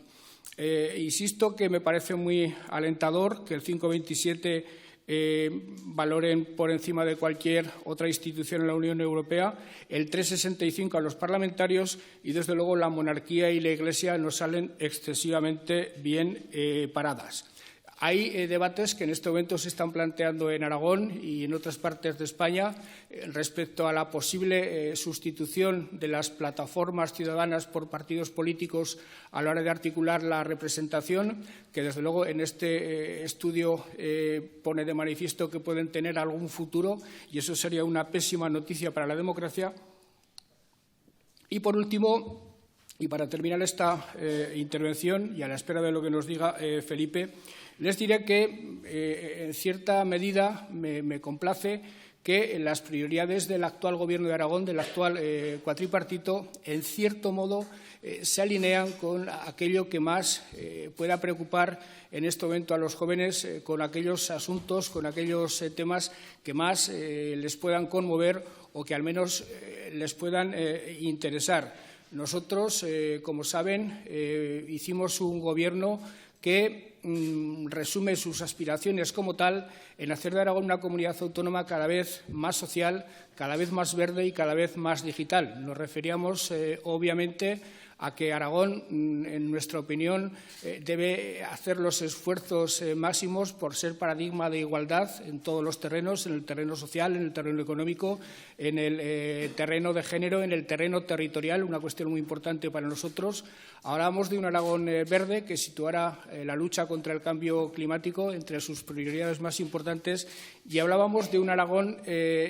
Insisto que me parece muy alentador que el 527 valoren por encima de cualquier otra institución en la Unión Europea, el 365 a los parlamentarios y, desde luego, la monarquía y la Iglesia nos salen excesivamente bien paradas. Hay debates que en este momento se están planteando en Aragón y en otras partes de España respecto a la posible sustitución de las plataformas ciudadanas por partidos políticos a la hora de articular la representación, que desde luego en este estudio pone de manifiesto que pueden tener algún futuro, y eso sería una pésima noticia para la democracia. Y, por último, y para terminar esta intervención, y a la espera de lo que nos diga Felipe, les diré que, en cierta medida, me complace que las prioridades del actual Gobierno de Aragón, del actual cuatripartito, en cierto modo se alinean con aquello que más pueda preocupar en este momento a los jóvenes, con aquellos asuntos, con aquellos temas que más les puedan conmover o que al menos les puedan interesar. Nosotros, como saben, hicimos un Gobierno que resume sus aspiraciones como tal en hacer de Aragón una comunidad autónoma cada vez más social, cada vez más verde y cada vez más digital. Nos referíamos, obviamente, a que Aragón, en nuestra opinión, debe hacer los esfuerzos máximos por ser paradigma de igualdad en todos los terrenos, en el terreno social, en el terreno económico, en el terreno de género, en el terreno territorial, una cuestión muy importante para nosotros. Hablamos de un Aragón verde que situara la lucha contra el cambio climático entre sus prioridades más importantes, y hablábamos de un Aragón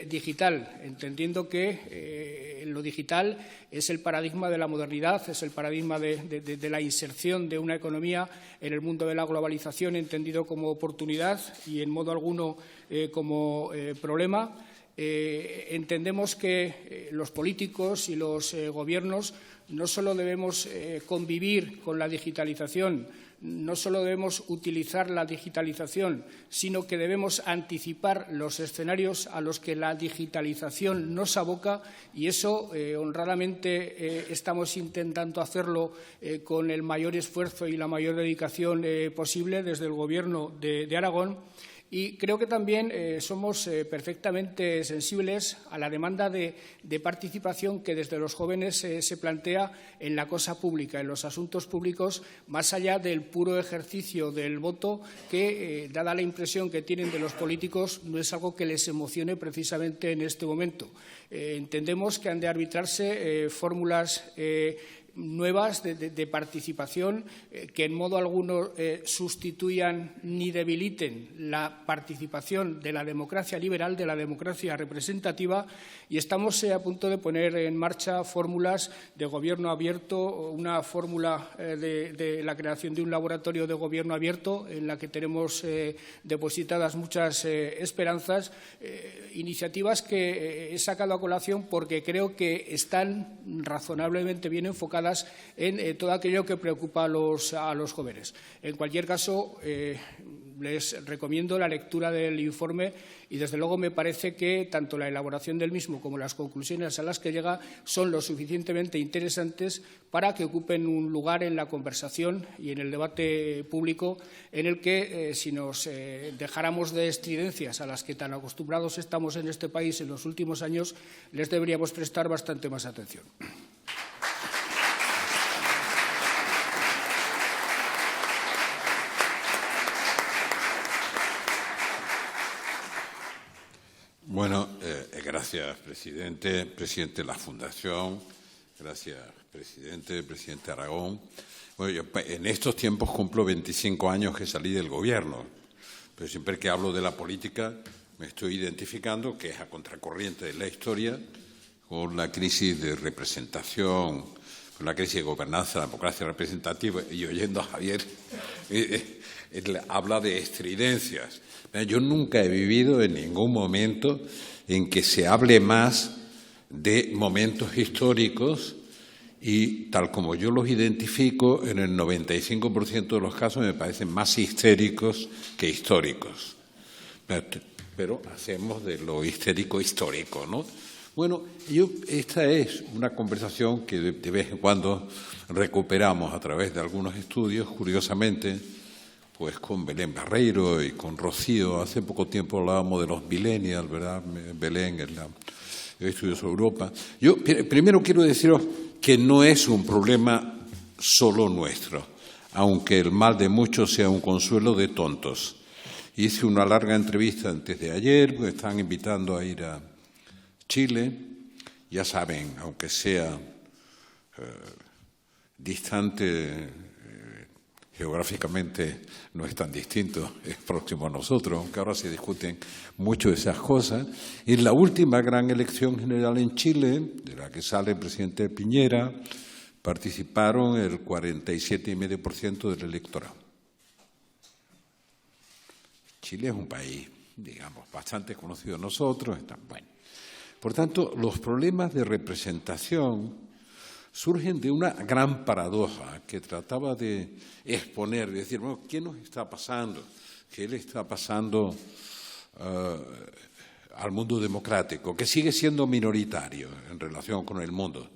digital, entendiendo que lo digital es el paradigma de la modernidad, es el paradigma de la inserción de una economía en el mundo de la globalización, entendido como oportunidad y en modo alguno como problema. Entendemos que los políticos y los gobiernos no solo debemos convivir con la digitalización, no solo debemos utilizar la digitalización, sino que debemos anticipar los escenarios a los que la digitalización nos aboca, y eso honradamente estamos intentando hacerlo con el mayor esfuerzo y la mayor dedicación posible desde el Gobierno de Aragón. Y creo que también somos perfectamente sensibles a la demanda de participación que desde los jóvenes se plantea en la cosa pública, en los asuntos públicos, más allá del puro ejercicio del voto que, dada la impresión que tienen de los políticos, no es algo que les emocione precisamente en este momento. Entendemos que han de arbitrarse fórmulas nuevas de participación que en modo alguno sustituyan ni debiliten la participación de la democracia liberal, de la democracia representativa, y estamos a punto de poner en marcha fórmulas de gobierno abierto, una fórmula de la creación de un laboratorio de gobierno abierto en la que tenemos depositadas muchas esperanzas, iniciativas que he sacado a colación porque creo que están razonablemente bien enfocadas en todo aquello que preocupa a los jóvenes. En cualquier caso, les recomiendo la lectura del informe y, desde luego, me parece que tanto la elaboración del mismo como las conclusiones a las que llega son lo suficientemente interesantes para que ocupen un lugar en la conversación y en el debate público, en el que, si nos dejáramos de estridencias a las que tan acostumbrados estamos en este país en los últimos años, les deberíamos prestar bastante más atención. Bueno, gracias, presidente de la Fundación, gracias, presidente Aragón. Bueno, Bueno, yo en estos tiempos cumplo 25 años que salí del gobierno, pero siempre que hablo de la política me estoy identificando, que es a contracorriente de la historia, con la crisis de representación, con la crisis de gobernanza, la democracia representativa, y oyendo a Javier, él habla de estridencias. Yo nunca he vivido en ningún momento en que se hable más de momentos históricos y, tal como yo los identifico, en el 95% de los casos me parecen más histéricos que históricos. Pero hacemos de lo histérico histórico, ¿no? Bueno, esta es una conversación que de vez en cuando recuperamos a través de algunos estudios, curiosamente, pues con Belén Barreiro y con Rocío. Hace poco tiempo hablábamos de los millennials, ¿verdad? Belén, el estudio sobre Europa. Yo primero quiero deciros que no es un problema solo nuestro, aunque el mal de muchos sea un consuelo de tontos. Hice una larga entrevista antes de ayer, porque están invitando a ir a Chile. Ya saben, aunque sea distante, geográficamente no es tan distinto, es próximo a nosotros, aunque ahora se discuten mucho de esas cosas. En la última gran elección general en Chile, de la que sale el presidente Piñera, participaron el 47,5% del electorado. Chile es un país, digamos, bastante conocido de nosotros. Bueno. Por tanto, los problemas de representación surgen de una gran paradoja que trataba de exponer, de decir, bueno, ¿qué nos está pasando? ¿Qué le está pasando al mundo democrático, que sigue siendo minoritario en relación con el mundo?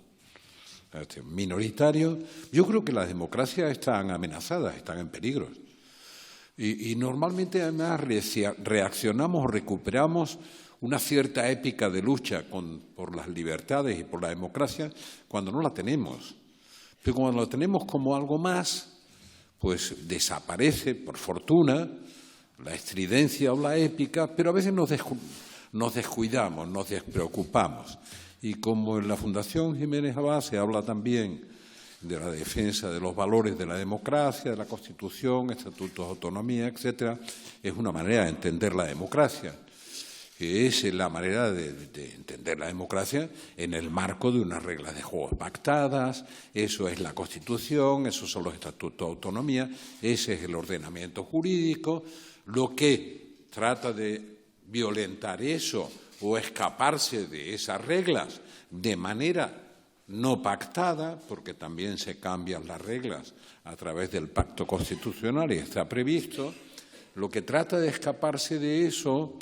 Minoritario. Yo creo que las democracias están amenazadas, están en peligro. Y normalmente, además, reaccionamos o recuperamos una cierta épica de lucha por las libertades y por la democracia cuando no la tenemos. Pero cuando la tenemos como algo más, pues desaparece, por fortuna, la estridencia o la épica, pero a veces nos descuidamos, nos despreocupamos. Y como en la Fundación Jiménez Abad se habla también de la defensa de los valores de la democracia, de la Constitución, estatutos de autonomía, etcétera, es una manera de entender la democracia, que es la manera de entender la democracia en el marco de unas reglas de juego pactadas. Eso es la Constitución, esos son los estatutos de autonomía, ese es el ordenamiento jurídico. Lo que trata de violentar eso o escaparse de esas reglas de manera no pactada, porque también se cambian las reglas a través del pacto constitucional y está previsto, lo que trata de escaparse de eso,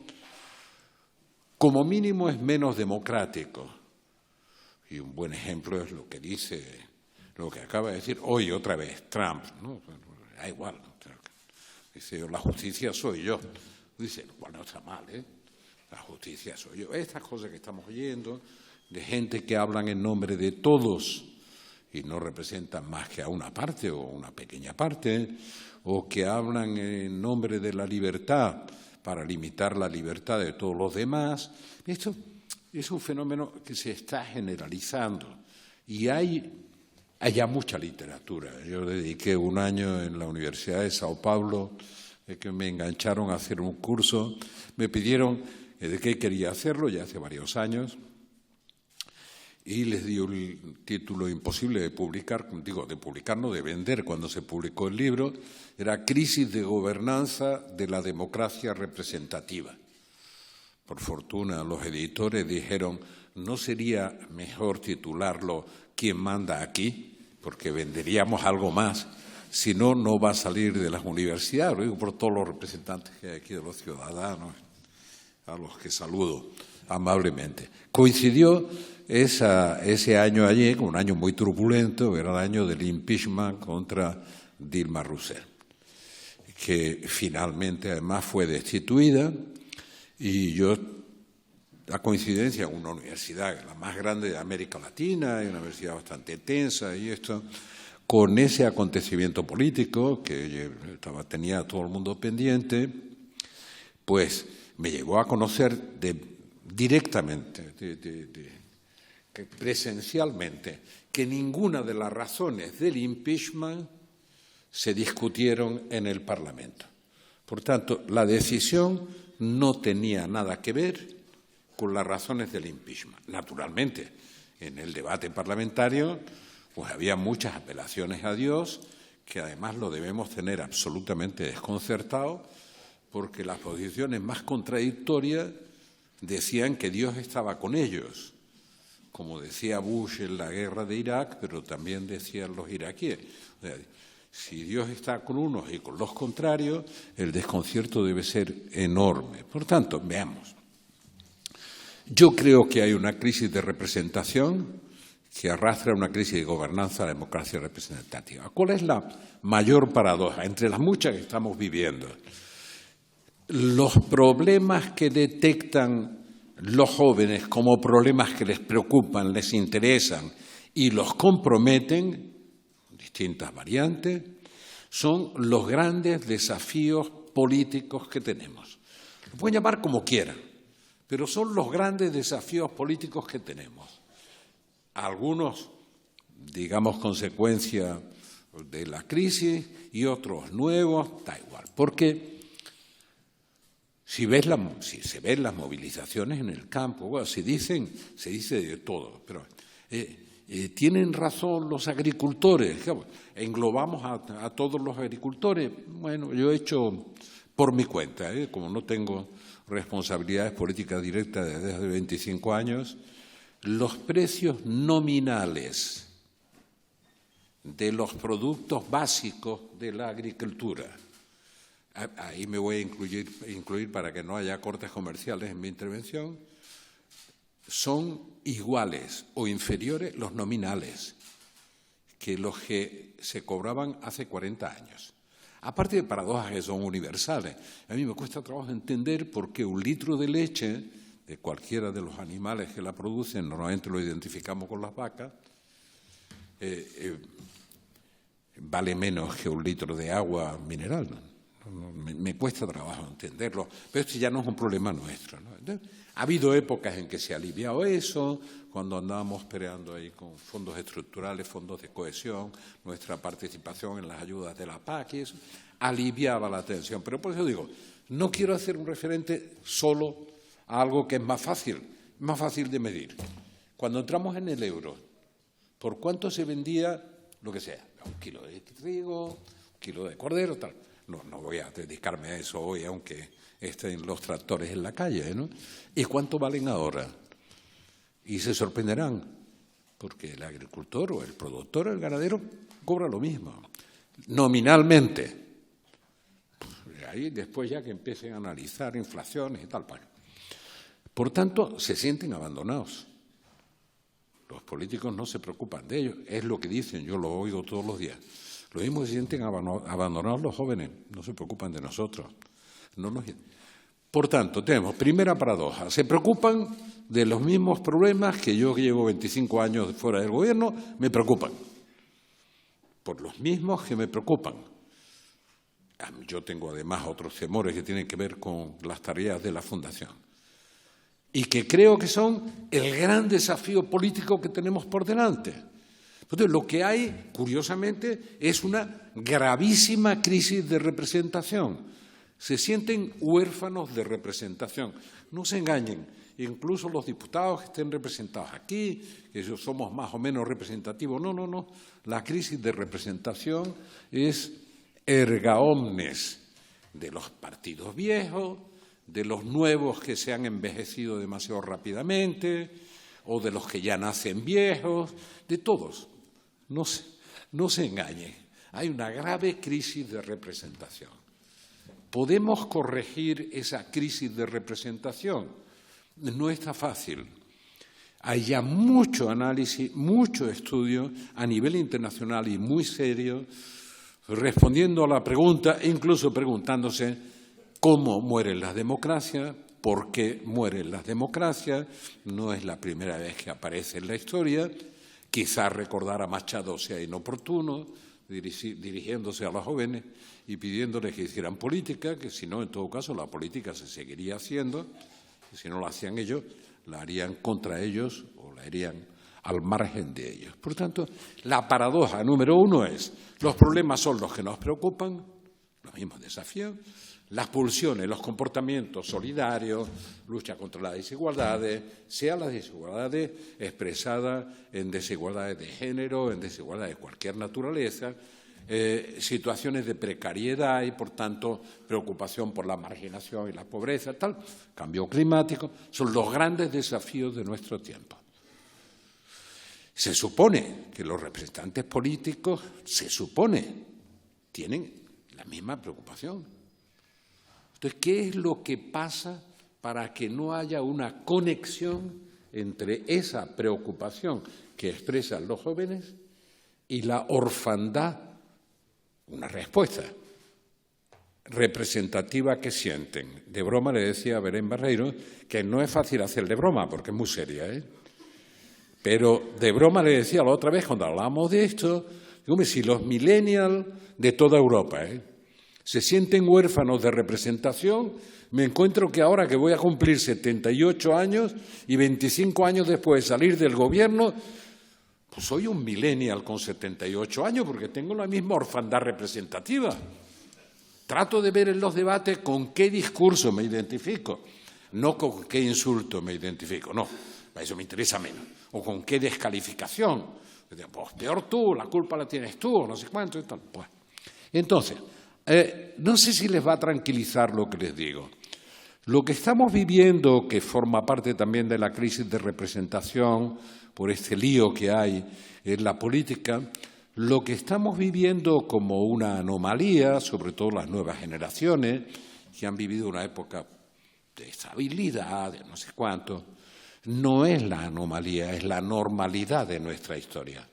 como mínimo, es menos democrático. Y un buen ejemplo es lo que dice, lo que acaba de decir hoy otra vez Trump, ¿no? Da igual, ¿no? Dice, la justicia soy yo. Dice, bueno, no está mal, ¿eh? La justicia soy yo. Estas cosas que estamos oyendo de gente que hablan en nombre de todos y no representan más que a una parte o una pequeña parte, o que hablan en nombre de la libertad para limitar la libertad de todos los demás. Esto es un fenómeno que se está generalizando y hay ya mucha literatura. Yo dediqué un año en la Universidad de Sao Paulo, que me engancharon a hacer un curso. Me pidieron de qué quería hacerlo, ya hace varios años, y les di el título imposible de publicar, digo, de publicar, no de vender, cuando se publicó el libro, era Crisis de gobernanza de la democracia representativa. Por fortuna, los editores dijeron, ¿no sería mejor titularlo ¿Quién manda aquí? Porque venderíamos algo más. Si no, no va a salir de las universidades. Lo digo por todos los representantes que hay aquí de los ciudadanos, a los que saludo amablemente. Coincidió ese año allí, un año muy turbulento, era el año del impeachment contra Dilma Rousseff, que finalmente además fue destituida, y yo, la coincidencia, en una universidad, la más grande de América Latina, y una universidad bastante tensa, y esto, con ese acontecimiento político que tenía a todo el mundo pendiente, pues me llevó a conocer directamente, presencialmente, que ninguna de las razones del impeachment se discutieron en el Parlamento. Por tanto, la decisión no tenía nada que ver con las razones del impeachment. Naturalmente, en el debate parlamentario pues había muchas apelaciones a Dios, que además lo debemos tener absolutamente desconcertado, porque las posiciones más contradictorias decían que Dios estaba con ellos, como decía Bush en la guerra de Irak, pero también decían los iraquíes. O sea, si Dios está con unos y con los contrarios, el desconcierto debe ser enorme. Por tanto, veamos. Yo creo que hay una crisis de representación que arrastra una crisis de gobernanza a la democracia representativa. ¿Cuál es la mayor paradoja entre las muchas que estamos viviendo? Los problemas que detectan los jóvenes como problemas que les preocupan, les interesan y los comprometen, distintas variantes, son los grandes desafíos políticos que tenemos. Lo pueden llamar como quieran, pero son los grandes desafíos políticos que tenemos. Algunos, digamos, consecuencia de la crisis y otros nuevos, da igual. Porque si se ven las movilizaciones en el campo, bueno, se dice de todo, pero ¿tienen razón los agricultores? ¿Englobamos a todos los agricultores? Bueno, yo he hecho por mi cuenta, como no tengo responsabilidades políticas directas desde hace 25 años, los precios nominales de los productos básicos de la agricultura, ahí me voy a incluir para que no haya cortes comerciales en mi intervención, son iguales o inferiores los nominales que los que se cobraban hace 40 años. Aparte de paradojas que son universales, a mí me cuesta trabajo entender por qué un litro de leche de cualquiera de los animales que la producen, normalmente lo identificamos con las vacas, vale menos que un litro de agua mineral. Me cuesta trabajo entenderlo, pero esto ya no es un problema nuestro, ¿no? Entonces, ha habido épocas en que se ha aliviado eso, cuando andábamos peleando ahí con fondos estructurales, fondos de cohesión, nuestra participación en las ayudas de la PAC y eso, aliviaba la tensión. Pero por eso digo, no quiero hacer un referente solo a algo que es más fácil de medir. Cuando entramos en el euro, ¿por cuánto se vendía lo que sea? Un kilo de trigo, un kilo de cordero, tal. No voy a dedicarme a eso hoy, aunque estén los tractores en la calle, ¿no? ¿Y cuánto valen ahora? Y se sorprenderán, porque el agricultor o el productor o el ganadero cobra lo mismo, nominalmente. Ahí después ya que empiecen a analizar inflaciones y tal. Por tanto, se sienten abandonados. Los políticos no se preocupan de ellos, es lo que dicen, yo lo oigo todos los días. Lo mismo se sienten abandonados los jóvenes, no se preocupan de nosotros. Por tanto, tenemos primera paradoja, se preocupan de los mismos problemas que yo, que llevo 25 años fuera del gobierno, me preocupan. Por los mismos que me preocupan. Yo tengo además otros temores que tienen que ver con las tareas de la Fundación. Y que creo que son el gran desafío político que tenemos por delante. Entonces, lo que hay, curiosamente, es una gravísima crisis de representación. Se sienten huérfanos de representación. No se engañen, incluso los diputados que estén representados aquí, que somos más o menos representativos. No. La crisis de representación es erga omnes de los partidos viejos, de los nuevos que se han envejecido demasiado rápidamente, o de los que ya nacen viejos, de todos. No se engañen, hay una grave crisis de representación. ¿Podemos corregir esa crisis de representación? No está fácil. Hay ya mucho análisis, mucho estudio a nivel internacional y muy serio, respondiendo a la pregunta, incluso preguntándose cómo mueren las democracias, por qué mueren las democracias. No es la primera vez que aparece en la historia. Quizás recordar a Machado sea inoportuno, dirigiéndose a los jóvenes y pidiéndoles que hicieran política, que si no, en todo caso, la política se seguiría haciendo, y si no la hacían ellos, la harían contra ellos o la harían al margen de ellos. Por tanto, la paradoja número uno es: los problemas son los que nos preocupan, los mismos desafíos, las pulsiones, los comportamientos solidarios, lucha contra las desigualdades, sean las desigualdades expresadas en desigualdades de género, en desigualdades de cualquier naturaleza, situaciones de precariedad y, por tanto, preocupación por la marginación y la pobreza, tal, cambio climático, son los grandes desafíos de nuestro tiempo. Se supone que los representantes políticos, tienen la misma preocupación. Entonces, ¿qué es lo que pasa para que no haya una conexión entre esa preocupación que expresan los jóvenes y la orfandad? Una respuesta representativa que sienten. De broma le decía a Belén Barreiro que no es fácil hacerle broma porque es muy seria, Pero de broma le decía la otra vez cuando hablábamos de esto, digo, si los millennials de toda Europa se sienten huérfanos de representación, me encuentro que ahora que voy a cumplir 78 años y 25 años después de salir del gobierno, pues soy un millennial con 78 años porque tengo la misma orfandad representativa. Trato de ver en los debates con qué discurso me identifico, no con qué insulto me identifico, no, eso me interesa menos. O con qué descalificación. Pues peor tú, la culpa la tienes tú, o no sé cuánto y tal. Pues, entonces, no sé si les va a tranquilizar lo que les digo. Lo que estamos viviendo, que forma parte también de la crisis de representación, por este lío que hay en la política, lo que estamos viviendo como una anomalía, sobre todo las nuevas generaciones, que han vivido una época de estabilidad, de no sé cuánto, no es la anomalía, es la normalidad de nuestra historia.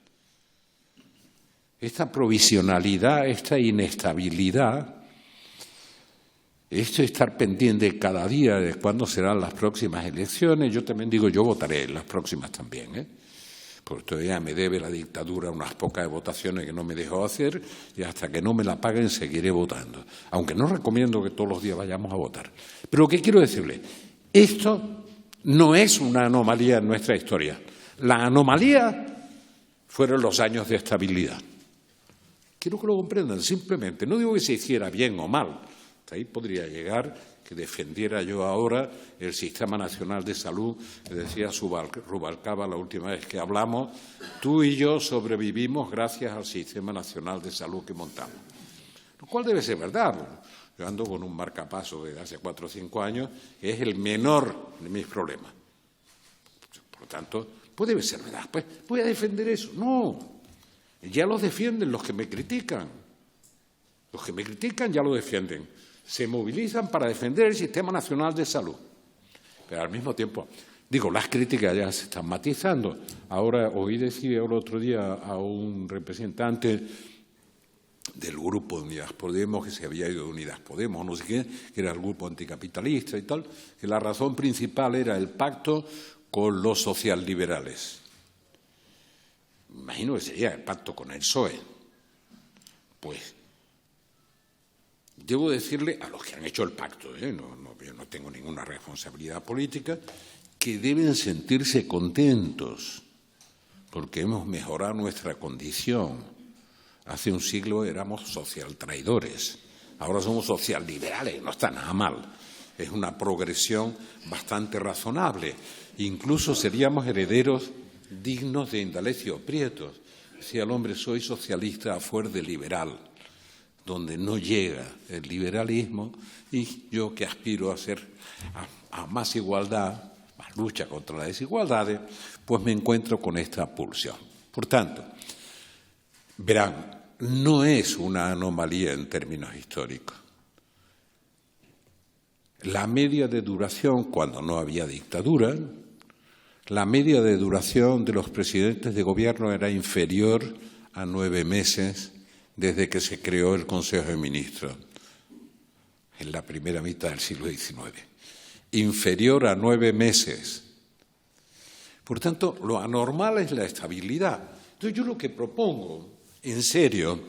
Esta provisionalidad, esta inestabilidad, esto estar pendiente cada día de cuándo serán las próximas elecciones, yo también digo, yo votaré en las próximas también, porque todavía me debe la dictadura unas pocas votaciones que no me dejó hacer y hasta que no me la paguen seguiré votando, aunque no recomiendo que todos los días vayamos a votar. Pero lo que quiero decirle, esto no es una anomalía en nuestra historia. La anomalía fueron los años de estabilidad. Quiero que lo comprendan simplemente. No digo que se hiciera bien o mal. Hasta ahí podría llegar que defendiera yo ahora el Sistema Nacional de Salud, que decía Rubalcaba la última vez que hablamos. Tú y yo sobrevivimos gracias al Sistema Nacional de Salud que montamos. Lo cual debe ser verdad. Yo ando con un marcapaso de hace 4 o 5 años, que es el menor de mis problemas. Por lo tanto, pues debe ser verdad. Pues voy a defender eso. No, ya lo defienden los que me critican. Los que me critican ya lo defienden. Se movilizan para defender el Sistema Nacional de Salud. Pero al mismo tiempo, digo, las críticas ya se están matizando. Ahora oí decir el otro día a un representante del grupo de Unidas Podemos, que se había ido de Unidas Podemos, no sé qué, que era el grupo anticapitalista y tal, que la razón principal era el pacto con los socialliberales. Me imagino que sería el pacto con el PSOE. Pues debo decirle a los que han hecho el pacto, yo no tengo ninguna responsabilidad política, que deben sentirse contentos porque hemos mejorado nuestra condición. Hace un siglo éramos socialtraidores, ahora somos socialliberales, no está nada mal. Es una progresión bastante razonable. Incluso seríamos herederos dignos de Indalecio Prieto. Decía el hombre, soy socialista a fuer de liberal, donde no llega el liberalismo, y yo que aspiro a a más igualdad, más lucha contra las desigualdades, pues me encuentro con esta pulsión. Por tanto, verán, no es una anomalía en términos históricos. La media de duración, cuando no había dictadura, la media de duración de los presidentes de gobierno era inferior a 9 meses desde que se creó el Consejo de Ministros, en la primera mitad del siglo XIX. Inferior a 9 meses. Por tanto, lo anormal es la estabilidad. Entonces, yo lo que propongo, en serio,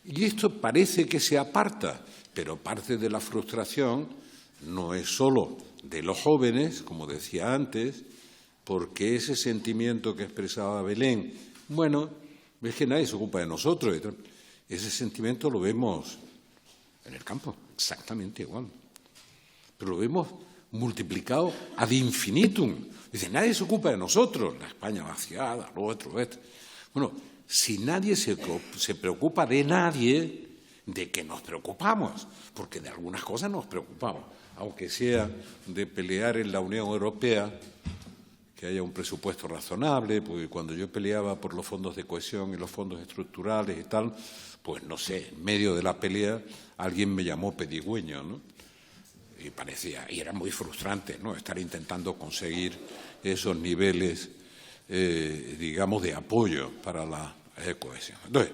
y esto parece que se aparta, pero parte de la frustración no es solo de los jóvenes, como decía antes, porque ese sentimiento que expresaba Belén, bueno, es que nadie se ocupa de nosotros. Ese sentimiento lo vemos en el campo, exactamente igual. Pero lo vemos multiplicado ad infinitum. Dice, nadie se ocupa de nosotros, la España vaciada, lo otro, esto. Bueno, si nadie se preocupa de nadie, ¿de qué nos preocupamos? Porque de algunas cosas nos preocupamos, aunque sea de pelear en la Unión Europea, que haya un presupuesto razonable, porque cuando yo peleaba por los fondos de cohesión y los fondos estructurales y tal, pues no sé, en medio de la pelea alguien me llamó pedigüeño, ¿no? Y era muy frustrante, ¿no?, estar intentando conseguir esos niveles, digamos, de apoyo para la cohesión. Entonces,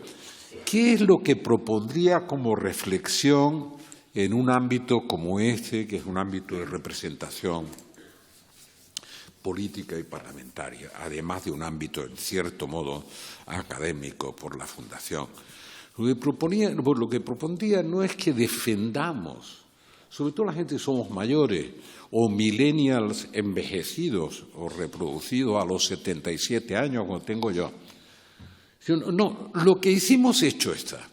¿qué es lo que propondría como reflexión en un ámbito como este, que es un ámbito de representación política y parlamentaria, además de un ámbito, en cierto modo, académico por la Fundación? Lo que propondría no es que defendamos, sobre todo la gente que somos mayores o millennials envejecidos o reproducidos a los 77 años, como tengo yo. No, lo que hicimos hecho está.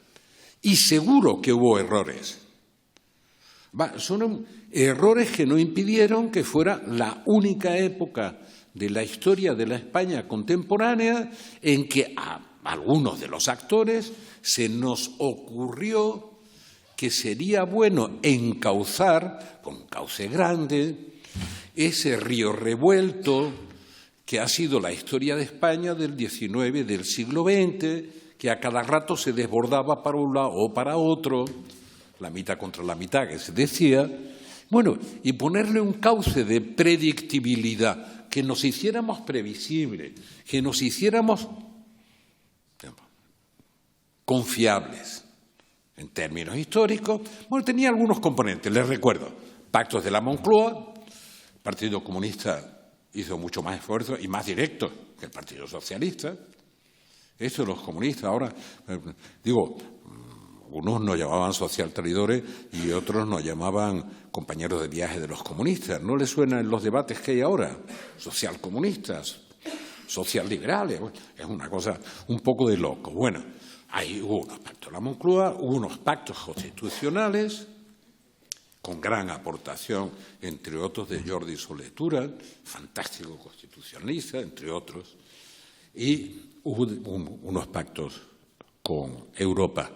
Y seguro que hubo errores. Son errores que no impidieron que fuera la única época de la historia de la España contemporánea en que a algunos de los actores se nos ocurrió que sería bueno encauzar, con cauce grande, ese río revuelto que ha sido la historia de España del XIX, del siglo XX, que a cada rato se desbordaba para un lado o para otro, la mitad contra la mitad, que se decía, bueno, y ponerle un cauce de predictibilidad, que nos hiciéramos previsibles, que nos hiciéramos confiables. En términos históricos, bueno, tenía algunos componentes, les recuerdo, pactos de la Moncloa, el Partido Comunista hizo mucho más esfuerzo y más directo que el Partido Socialista. Eso los comunistas ahora, digo, unos nos llamaban social traidores y otros nos llamaban compañeros de viaje de los comunistas. ¿No les suenan los debates que hay ahora? Social comunistas, social liberales, es una cosa un poco de loco. Bueno, ahí hubo unos pactos de la Moncloa, hubo unos pactos constitucionales con gran aportación, entre otros, de Jordi Solé Tura, fantástico constitucionalista, entre otros, y hubo unos pactos con Europa,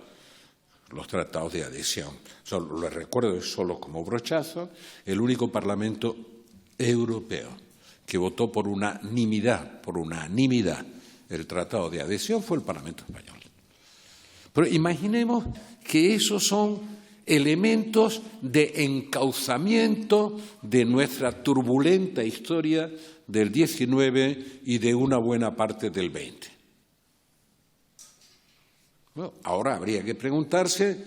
los tratados de adhesión. Les recuerdo solo como brochazo, el único Parlamento europeo que votó por unanimidad el tratado de adhesión fue el Parlamento español. Pero imaginemos que esos son elementos de encauzamiento de nuestra turbulenta historia del XIX y de una buena parte del XX. Bueno, ahora habría que preguntarse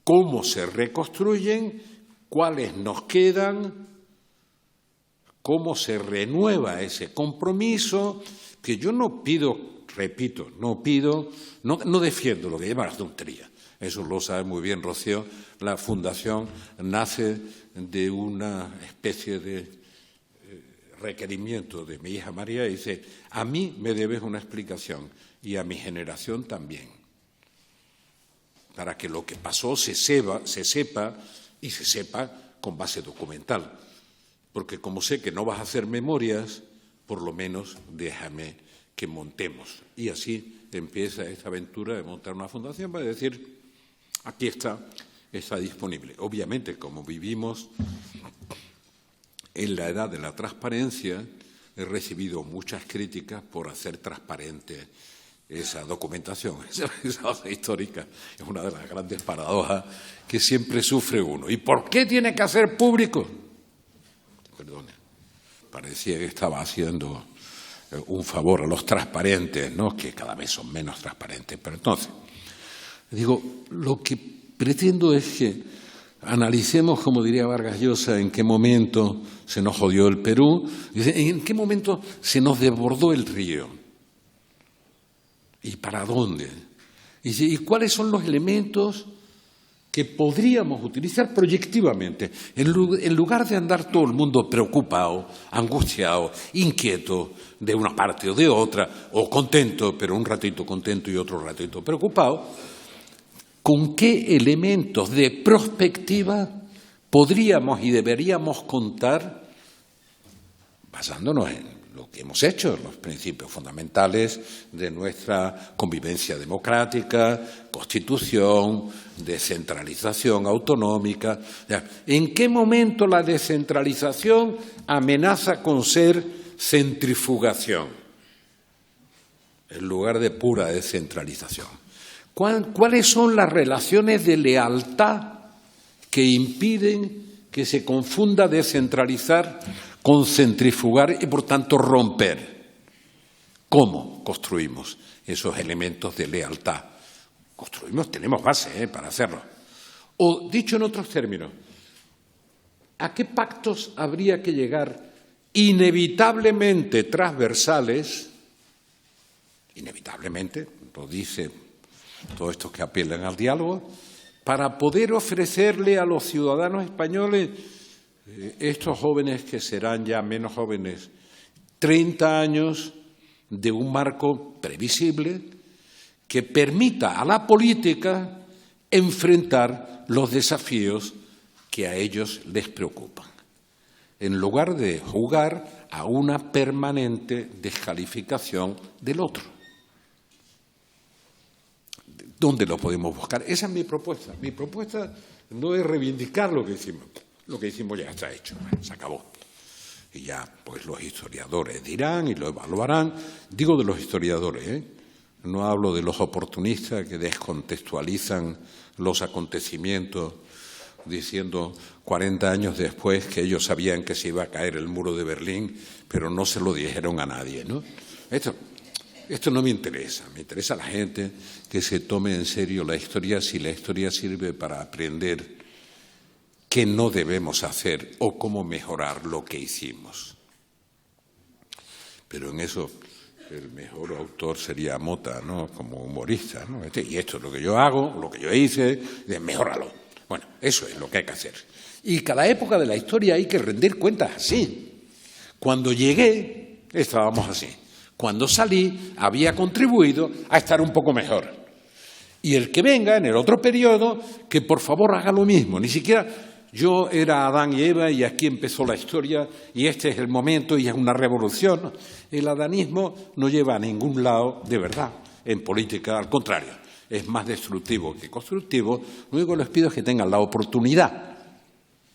cómo se reconstruyen, cuáles nos quedan, cómo se renueva ese compromiso, que yo no pido, repito, no defiendo lo que llaman la tontería. Eso lo sabe muy bien Rocío. La Fundación nace de una especie de requerimiento de mi hija María y dice, a mí me debes una explicación y a mi generación también, para que lo que pasó se sepa y se sepa con base documental. Porque como sé que no vas a hacer memorias, por lo menos déjame que montemos. Y así empieza esta aventura de montar una fundación para decir, aquí está disponible. Obviamente, como vivimos en la edad de la transparencia, he recibido muchas críticas por hacer transparente esa documentación, esa base histórica. Es una de las grandes paradojas que siempre sufre uno. ¿Y por qué tiene que hacer público? Perdone, parecía que estaba haciendo un favor a los transparentes, ¿no?, que cada vez son menos transparentes. Pero entonces, digo, lo que pretendo es que analicemos, como diría Vargas Llosa, en qué momento se nos jodió el Perú, en qué momento se nos desbordó el río y para dónde. Y cuáles son los elementos que podríamos utilizar proyectivamente, en lugar de andar todo el mundo preocupado, angustiado, inquieto de una parte o de otra, o contento, pero un ratito contento y otro ratito preocupado, ¿con qué elementos de prospectiva podríamos y deberíamos contar basándonos en lo que hemos hecho, los principios fundamentales de nuestra convivencia democrática, constitución, descentralización autonómica? ¿En qué momento la descentralización amenaza con ser centrifugación en lugar de pura descentralización? ¿Cuáles son las relaciones de lealtad que impiden que se confunda descentralizar con centrifugar y, por tanto, romper? ¿Cómo construimos esos elementos de lealtad? Tenemos base para hacerlo. O, dicho en otros términos, ¿a qué pactos habría que llegar inevitablemente transversales? Inevitablemente, lo dice todos estos que apelan al diálogo, para poder ofrecerle a los ciudadanos españoles, estos jóvenes que serán ya menos jóvenes, 30 años de un marco previsible que permita a la política enfrentar los desafíos que a ellos les preocupan, en lugar de jugar a una permanente descalificación del otro. ¿Dónde lo podemos buscar? Esa es mi propuesta. Mi propuesta no es reivindicar lo que hicimos. Lo que hicimos ya está hecho, se acabó. Y ya, pues los historiadores dirán y lo evaluarán. Digo de los historiadores, no hablo de los oportunistas que descontextualizan los acontecimientos diciendo 40 años después que ellos sabían que se iba a caer el muro de Berlín, pero no se lo dijeron a nadie, ¿no? Esto no me interesa. Me interesa la gente que se tome en serio la historia si la historia sirve para aprender qué no debemos hacer o cómo mejorar lo que hicimos. Pero en eso el mejor autor sería Mota, ¿no? Como humorista, ¿no? Y esto es lo que yo hago, lo que yo hice, mejóralo. Bueno, eso es lo que hay que hacer. Y cada época de la historia hay que rendir cuentas así. Cuando llegué, estábamos así. Cuando salí, había contribuido a estar un poco mejor. Y el que venga en el otro periodo, que por favor haga lo mismo. Ni siquiera yo era Adán y Eva y aquí empezó la historia y este es el momento y es una revolución. El adanismo no lleva a ningún lado de verdad en política, al contrario. Es más destructivo que constructivo. Lo único que les pido es que tengan la oportunidad,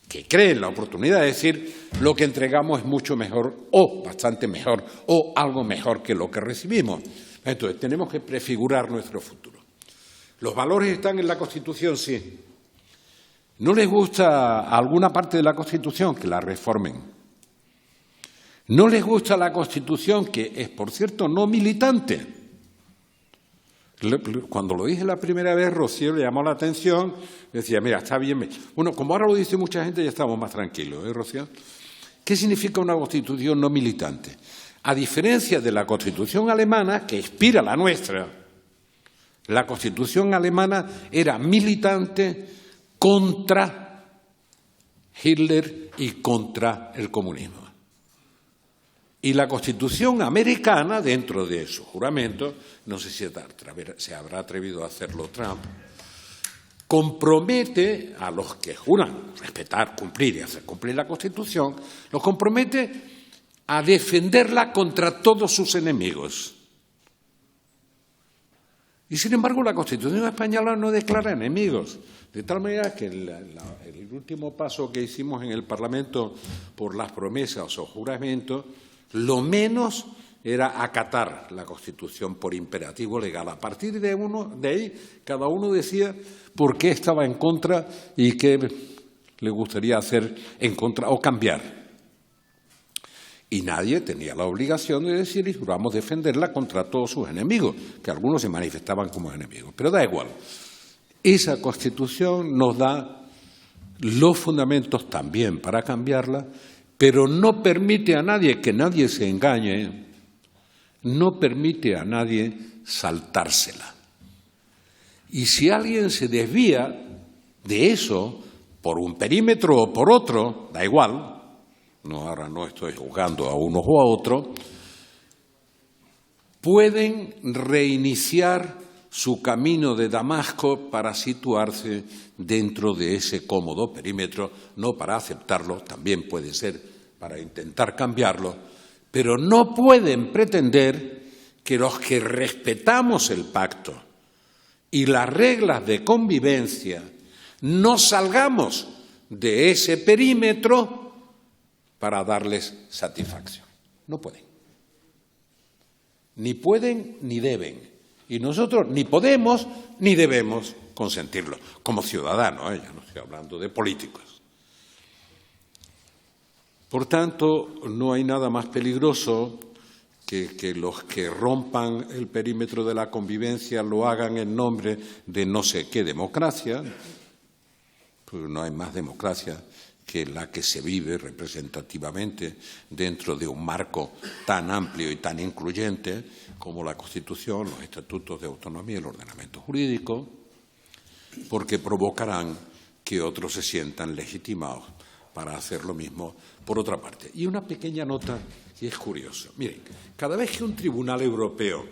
que creen la oportunidad de decir lo que entregamos es mucho mejor o bastante mejor o algo mejor que lo que recibimos. Entonces, tenemos que prefigurar nuestro futuro. ¿Los valores están en la Constitución? Sí. ¿No les gusta alguna parte de la Constitución? Que la reformen. ¿No les gusta la Constitución, que es, por cierto, no militante? Cuando lo dije la primera vez, Rocío le llamó la atención, decía, mira, está bien. Bueno, como ahora lo dice mucha gente, ya estamos más tranquilos, Rocío? ¿Qué significa una Constitución no militante? A diferencia de la Constitución alemana, que inspira la nuestra, la Constitución alemana era militante contra Hitler y contra el comunismo. Y la Constitución americana, dentro de su juramento, no sé si se habrá atrevido a hacerlo Trump, compromete a los que juran respetar, cumplir y hacer cumplir la Constitución, los compromete a defenderla contra todos sus enemigos. Y, sin embargo, la Constitución española no declara enemigos, de tal manera que el último paso que hicimos en el Parlamento por las promesas o juramentos, lo menos era acatar la Constitución por imperativo legal. A partir de ahí, cada uno decía por qué estaba en contra y qué le gustaría hacer en contra o cambiar. Y nadie tenía la obligación de decir y juramos defenderla contra todos sus enemigos, que algunos se manifestaban como enemigos. Pero da igual. Esa Constitución nos da los fundamentos también para cambiarla, pero no permite a nadie, que nadie se engañe, no permite a nadie saltársela. Y si alguien se desvía De eso, por un perímetro o por otro, da igual, ahora no estoy juzgando a unos o a otros, pueden reiniciar su camino de Damasco para situarse dentro de ese cómodo perímetro, no para aceptarlo, también puede ser para intentar cambiarlo, pero no pueden pretender que los que respetamos el pacto y las reglas de convivencia no salgamos de ese perímetro para darles satisfacción. No pueden. Ni pueden ni deben. Y nosotros ni podemos ni debemos consentirlo, como ciudadanos, ya no estoy hablando de políticos. Por tanto, no hay nada más peligroso que los que rompan el perímetro de la convivencia lo hagan en nombre de no sé qué democracia, pues no hay más democracia que la que se vive representativamente dentro de un marco tan amplio y tan incluyente como la Constitución, los estatutos de autonomía y el ordenamiento jurídico, porque provocarán que otros se sientan legitimados para hacer lo mismo por otra parte. Y una pequeña nota que es curiosa. Miren, cada vez que un tribunal europeo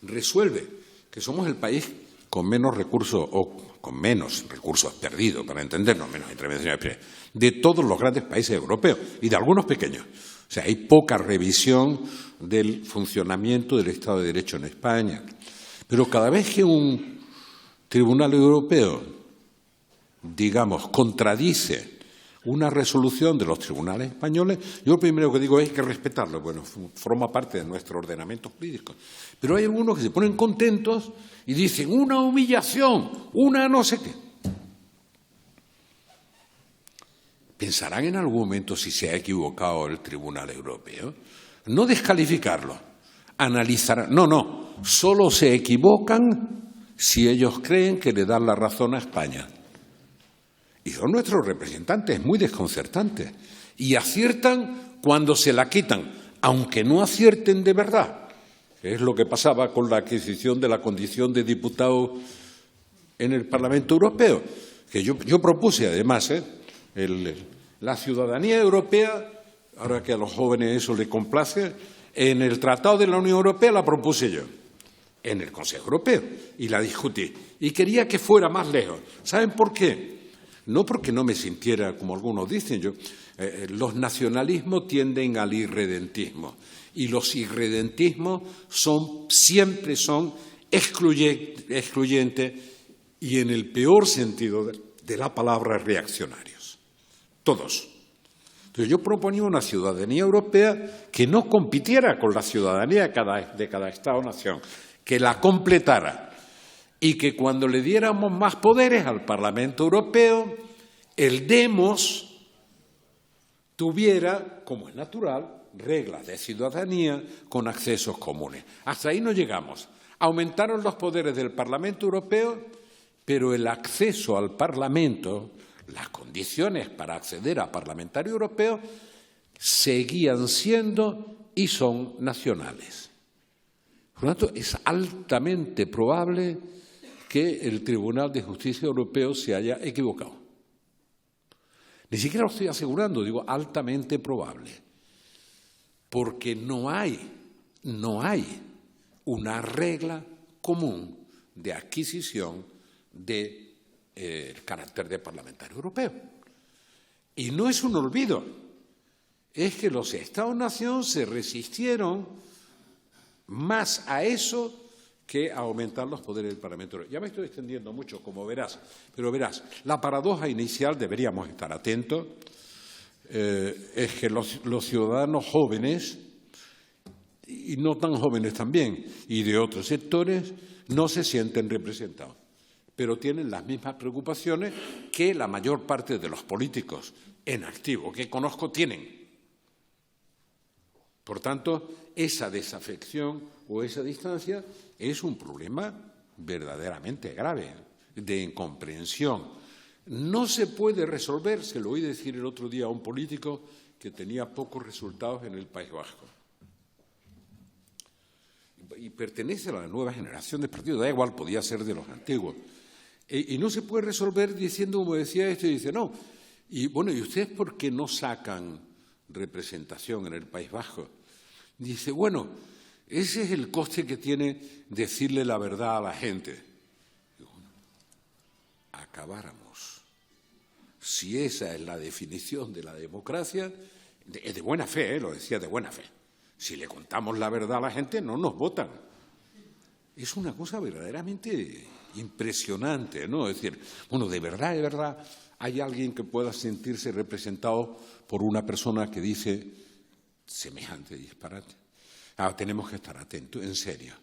resuelve que somos el país con menos recursos o con menos recursos perdidos, para entendernos, menos intervenciones de todos los grandes países europeos y de algunos pequeños. O sea, hay poca revisión del funcionamiento del Estado de Derecho en España. Pero cada vez que un tribunal europeo, digamos, contradice una resolución de los tribunales españoles, yo lo primero que digo es que hay que respetarlo. Bueno, forma parte de nuestro ordenamiento jurídico. Pero hay algunos que se ponen contentos y dicen una humillación, una no sé qué. ¿Pensarán en algún momento si se ha equivocado el Tribunal Europeo? No descalificarlo, analizarán. No, solo se equivocan si ellos creen que le dan la razón a España. Y son nuestros representantes, muy desconcertantes. Y aciertan cuando se la quitan, aunque no acierten de verdad. Es lo que pasaba con la adquisición de la condición de diputado en el Parlamento Europeo, que yo propuse además, la ciudadanía europea, ahora que a los jóvenes eso les complace, en el Tratado de la Unión Europea la propuse yo, en el Consejo Europeo, y la discutí. Y quería que fuera más lejos. ¿Saben por qué? No porque no me sintiera, como algunos dicen, los nacionalismos tienden al irredentismo y los irredentismos siempre son excluyentes y en el peor sentido de la palabra reaccionarios. Todos. Entonces yo proponía una ciudadanía europea que no compitiera con la ciudadanía de cada Estado-nación, que la completara. Y que cuando le diéramos más poderes al Parlamento Europeo, el demos tuviera, como es natural, reglas de ciudadanía con accesos comunes. Hasta ahí no llegamos. Aumentaron los poderes del Parlamento Europeo, pero el acceso al Parlamento, las condiciones para acceder a parlamentario europeo, seguían siendo y son nacionales. Por lo tanto, es altamente probable que el Tribunal de Justicia Europeo se haya equivocado. Ni siquiera lo estoy asegurando, digo altamente probable, porque no hay una regla común de adquisición del carácter de parlamentario europeo. Y no es un olvido, es que los Estados-nación se resistieron más a eso que a aumentar los poderes del Parlamento Europeo. Ya me estoy extendiendo mucho, como verás, pero verás, la paradoja inicial, deberíamos estar atentos, es que los ciudadanos jóvenes, y no tan jóvenes también, y de otros sectores, no se sienten representados, pero tienen las mismas preocupaciones que la mayor parte de los políticos en activo que conozco tienen. Por tanto, esa desafección o esa distancia es un problema verdaderamente grave de incomprensión. No se puede resolver, se lo oí decir el otro día a un político que tenía pocos resultados en el País Vasco. Y pertenece a la nueva generación de partidos, da igual, podía ser de los antiguos. Y no se puede resolver diciendo, como decía esto, y dice, no. Y bueno, ¿y ustedes por qué no sacan representación en el País Vasco? Dice, bueno, ese es el coste que tiene decirle la verdad a la gente. Digo, acabáramos. Si esa es la definición de la democracia, es de buena fe, lo decía, de buena fe. Si le contamos la verdad a la gente, no nos votan. Es una cosa verdaderamente impresionante, ¿no? Es decir, bueno, de verdad, hay alguien que pueda sentirse representado por una persona que dice semejante disparate. Tenemos que estar atentos, en serio.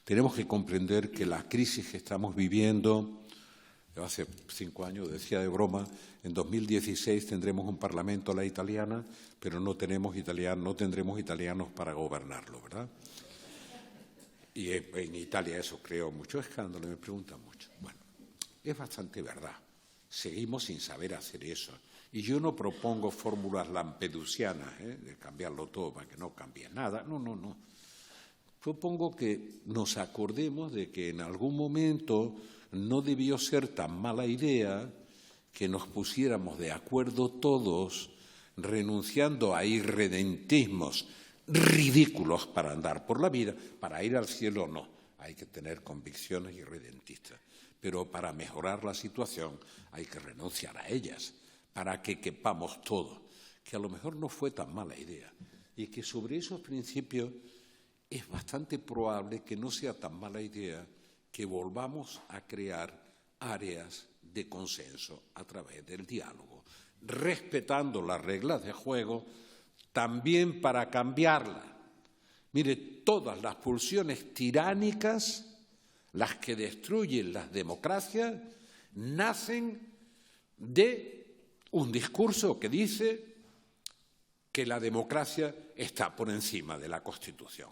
Tenemos que comprender que la crisis que estamos viviendo, yo hace 5 años decía de broma, en 2016 tendremos un parlamento a la italiana, pero no tendremos italianos para gobernarlo, ¿verdad? Y en Italia eso creó mucho escándalo, me preguntan mucho. Bueno, es bastante verdad. Seguimos sin saber hacer eso. Y yo no propongo fórmulas lampedusianas, de cambiarlo todo para que no cambie nada. No. Propongo que nos acordemos de que en algún momento no debió ser tan mala idea que nos pusiéramos de acuerdo todos, renunciando a irredentismos ridículos para andar por la vida. Para ir al cielo no, hay que tener convicciones irredentistas, pero para mejorar la situación hay que renunciar a ellas, para que quepamos todos, que a lo mejor no fue tan mala idea, y que sobre esos principios es bastante probable que no sea tan mala idea que volvamos a crear áreas de consenso a través del diálogo, respetando las reglas de juego, también para cambiarla. Mire, todas las pulsiones tiránicas, las que destruyen las democracias, nacen de un discurso que dice que la democracia está por encima de la Constitución.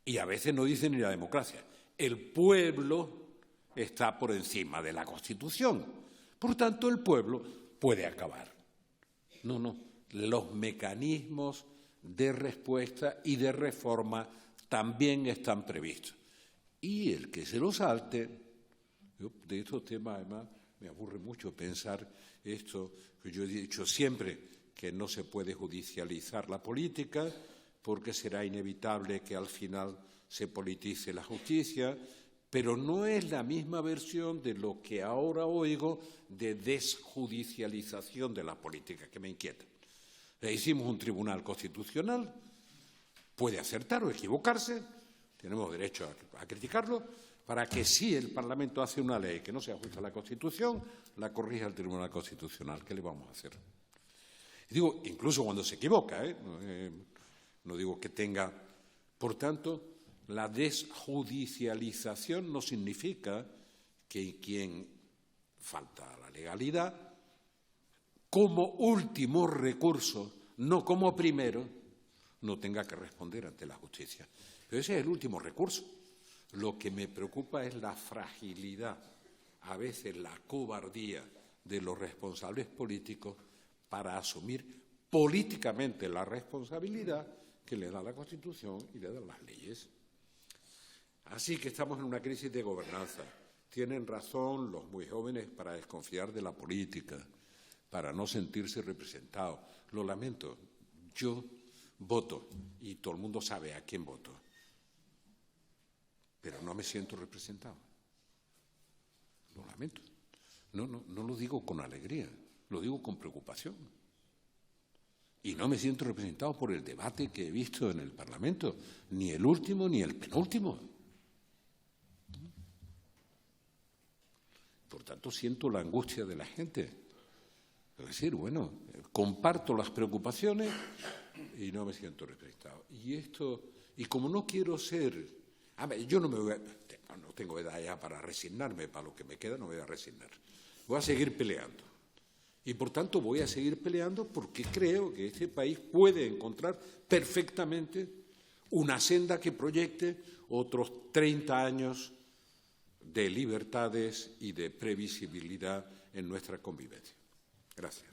Y a veces no dicen ni la democracia, el pueblo está por encima de la Constitución. Por tanto, el pueblo puede acabar. No. Los mecanismos de respuesta y de reforma también están previstos. Y el que se lo salte, yo de estos temas además me aburre mucho pensar esto, que yo he dicho siempre que no se puede judicializar la política porque será inevitable que al final se politice la justicia, pero no es la misma versión de lo que ahora oigo de desjudicialización de la política, que me inquieta. Le hicimos un tribunal constitucional, puede acertar o equivocarse, tenemos derecho a criticarlo, para que si el Parlamento hace una ley que no se ajusta a la Constitución, la corrija el Tribunal Constitucional. ¿Qué le vamos a hacer? Y digo, incluso cuando se equivoca, no digo que tenga. Por tanto, la desjudicialización no significa que quien falta a la legalidad, como último recurso, no como primero, no tenga que responder ante la justicia. Pero ese es el último recurso. Lo que me preocupa es la fragilidad, a veces la cobardía de los responsables políticos para asumir políticamente la responsabilidad que le da la Constitución y le dan las leyes. Así que estamos en una crisis de gobernanza. Tienen razón los muy jóvenes para desconfiar de la política, para no sentirse representados. Lo lamento. Yo voto y todo el mundo sabe a quién voto, pero no me siento representado. Lo lamento. No lo digo con alegría, lo digo con preocupación. Y no me siento representado por el debate que he visto en el Parlamento, ni el último ni el penúltimo. Por tanto, siento la angustia de la gente. Es decir, bueno, comparto las preocupaciones y no me siento representado. Y como no quiero ser... yo no tengo edad ya para resignarme, para lo que me queda no me voy a resignar. Voy a seguir peleando. Y por tanto voy a seguir peleando porque creo que este país puede encontrar perfectamente una senda que proyecte otros 30 años de libertades y de previsibilidad en nuestra convivencia. Gracias.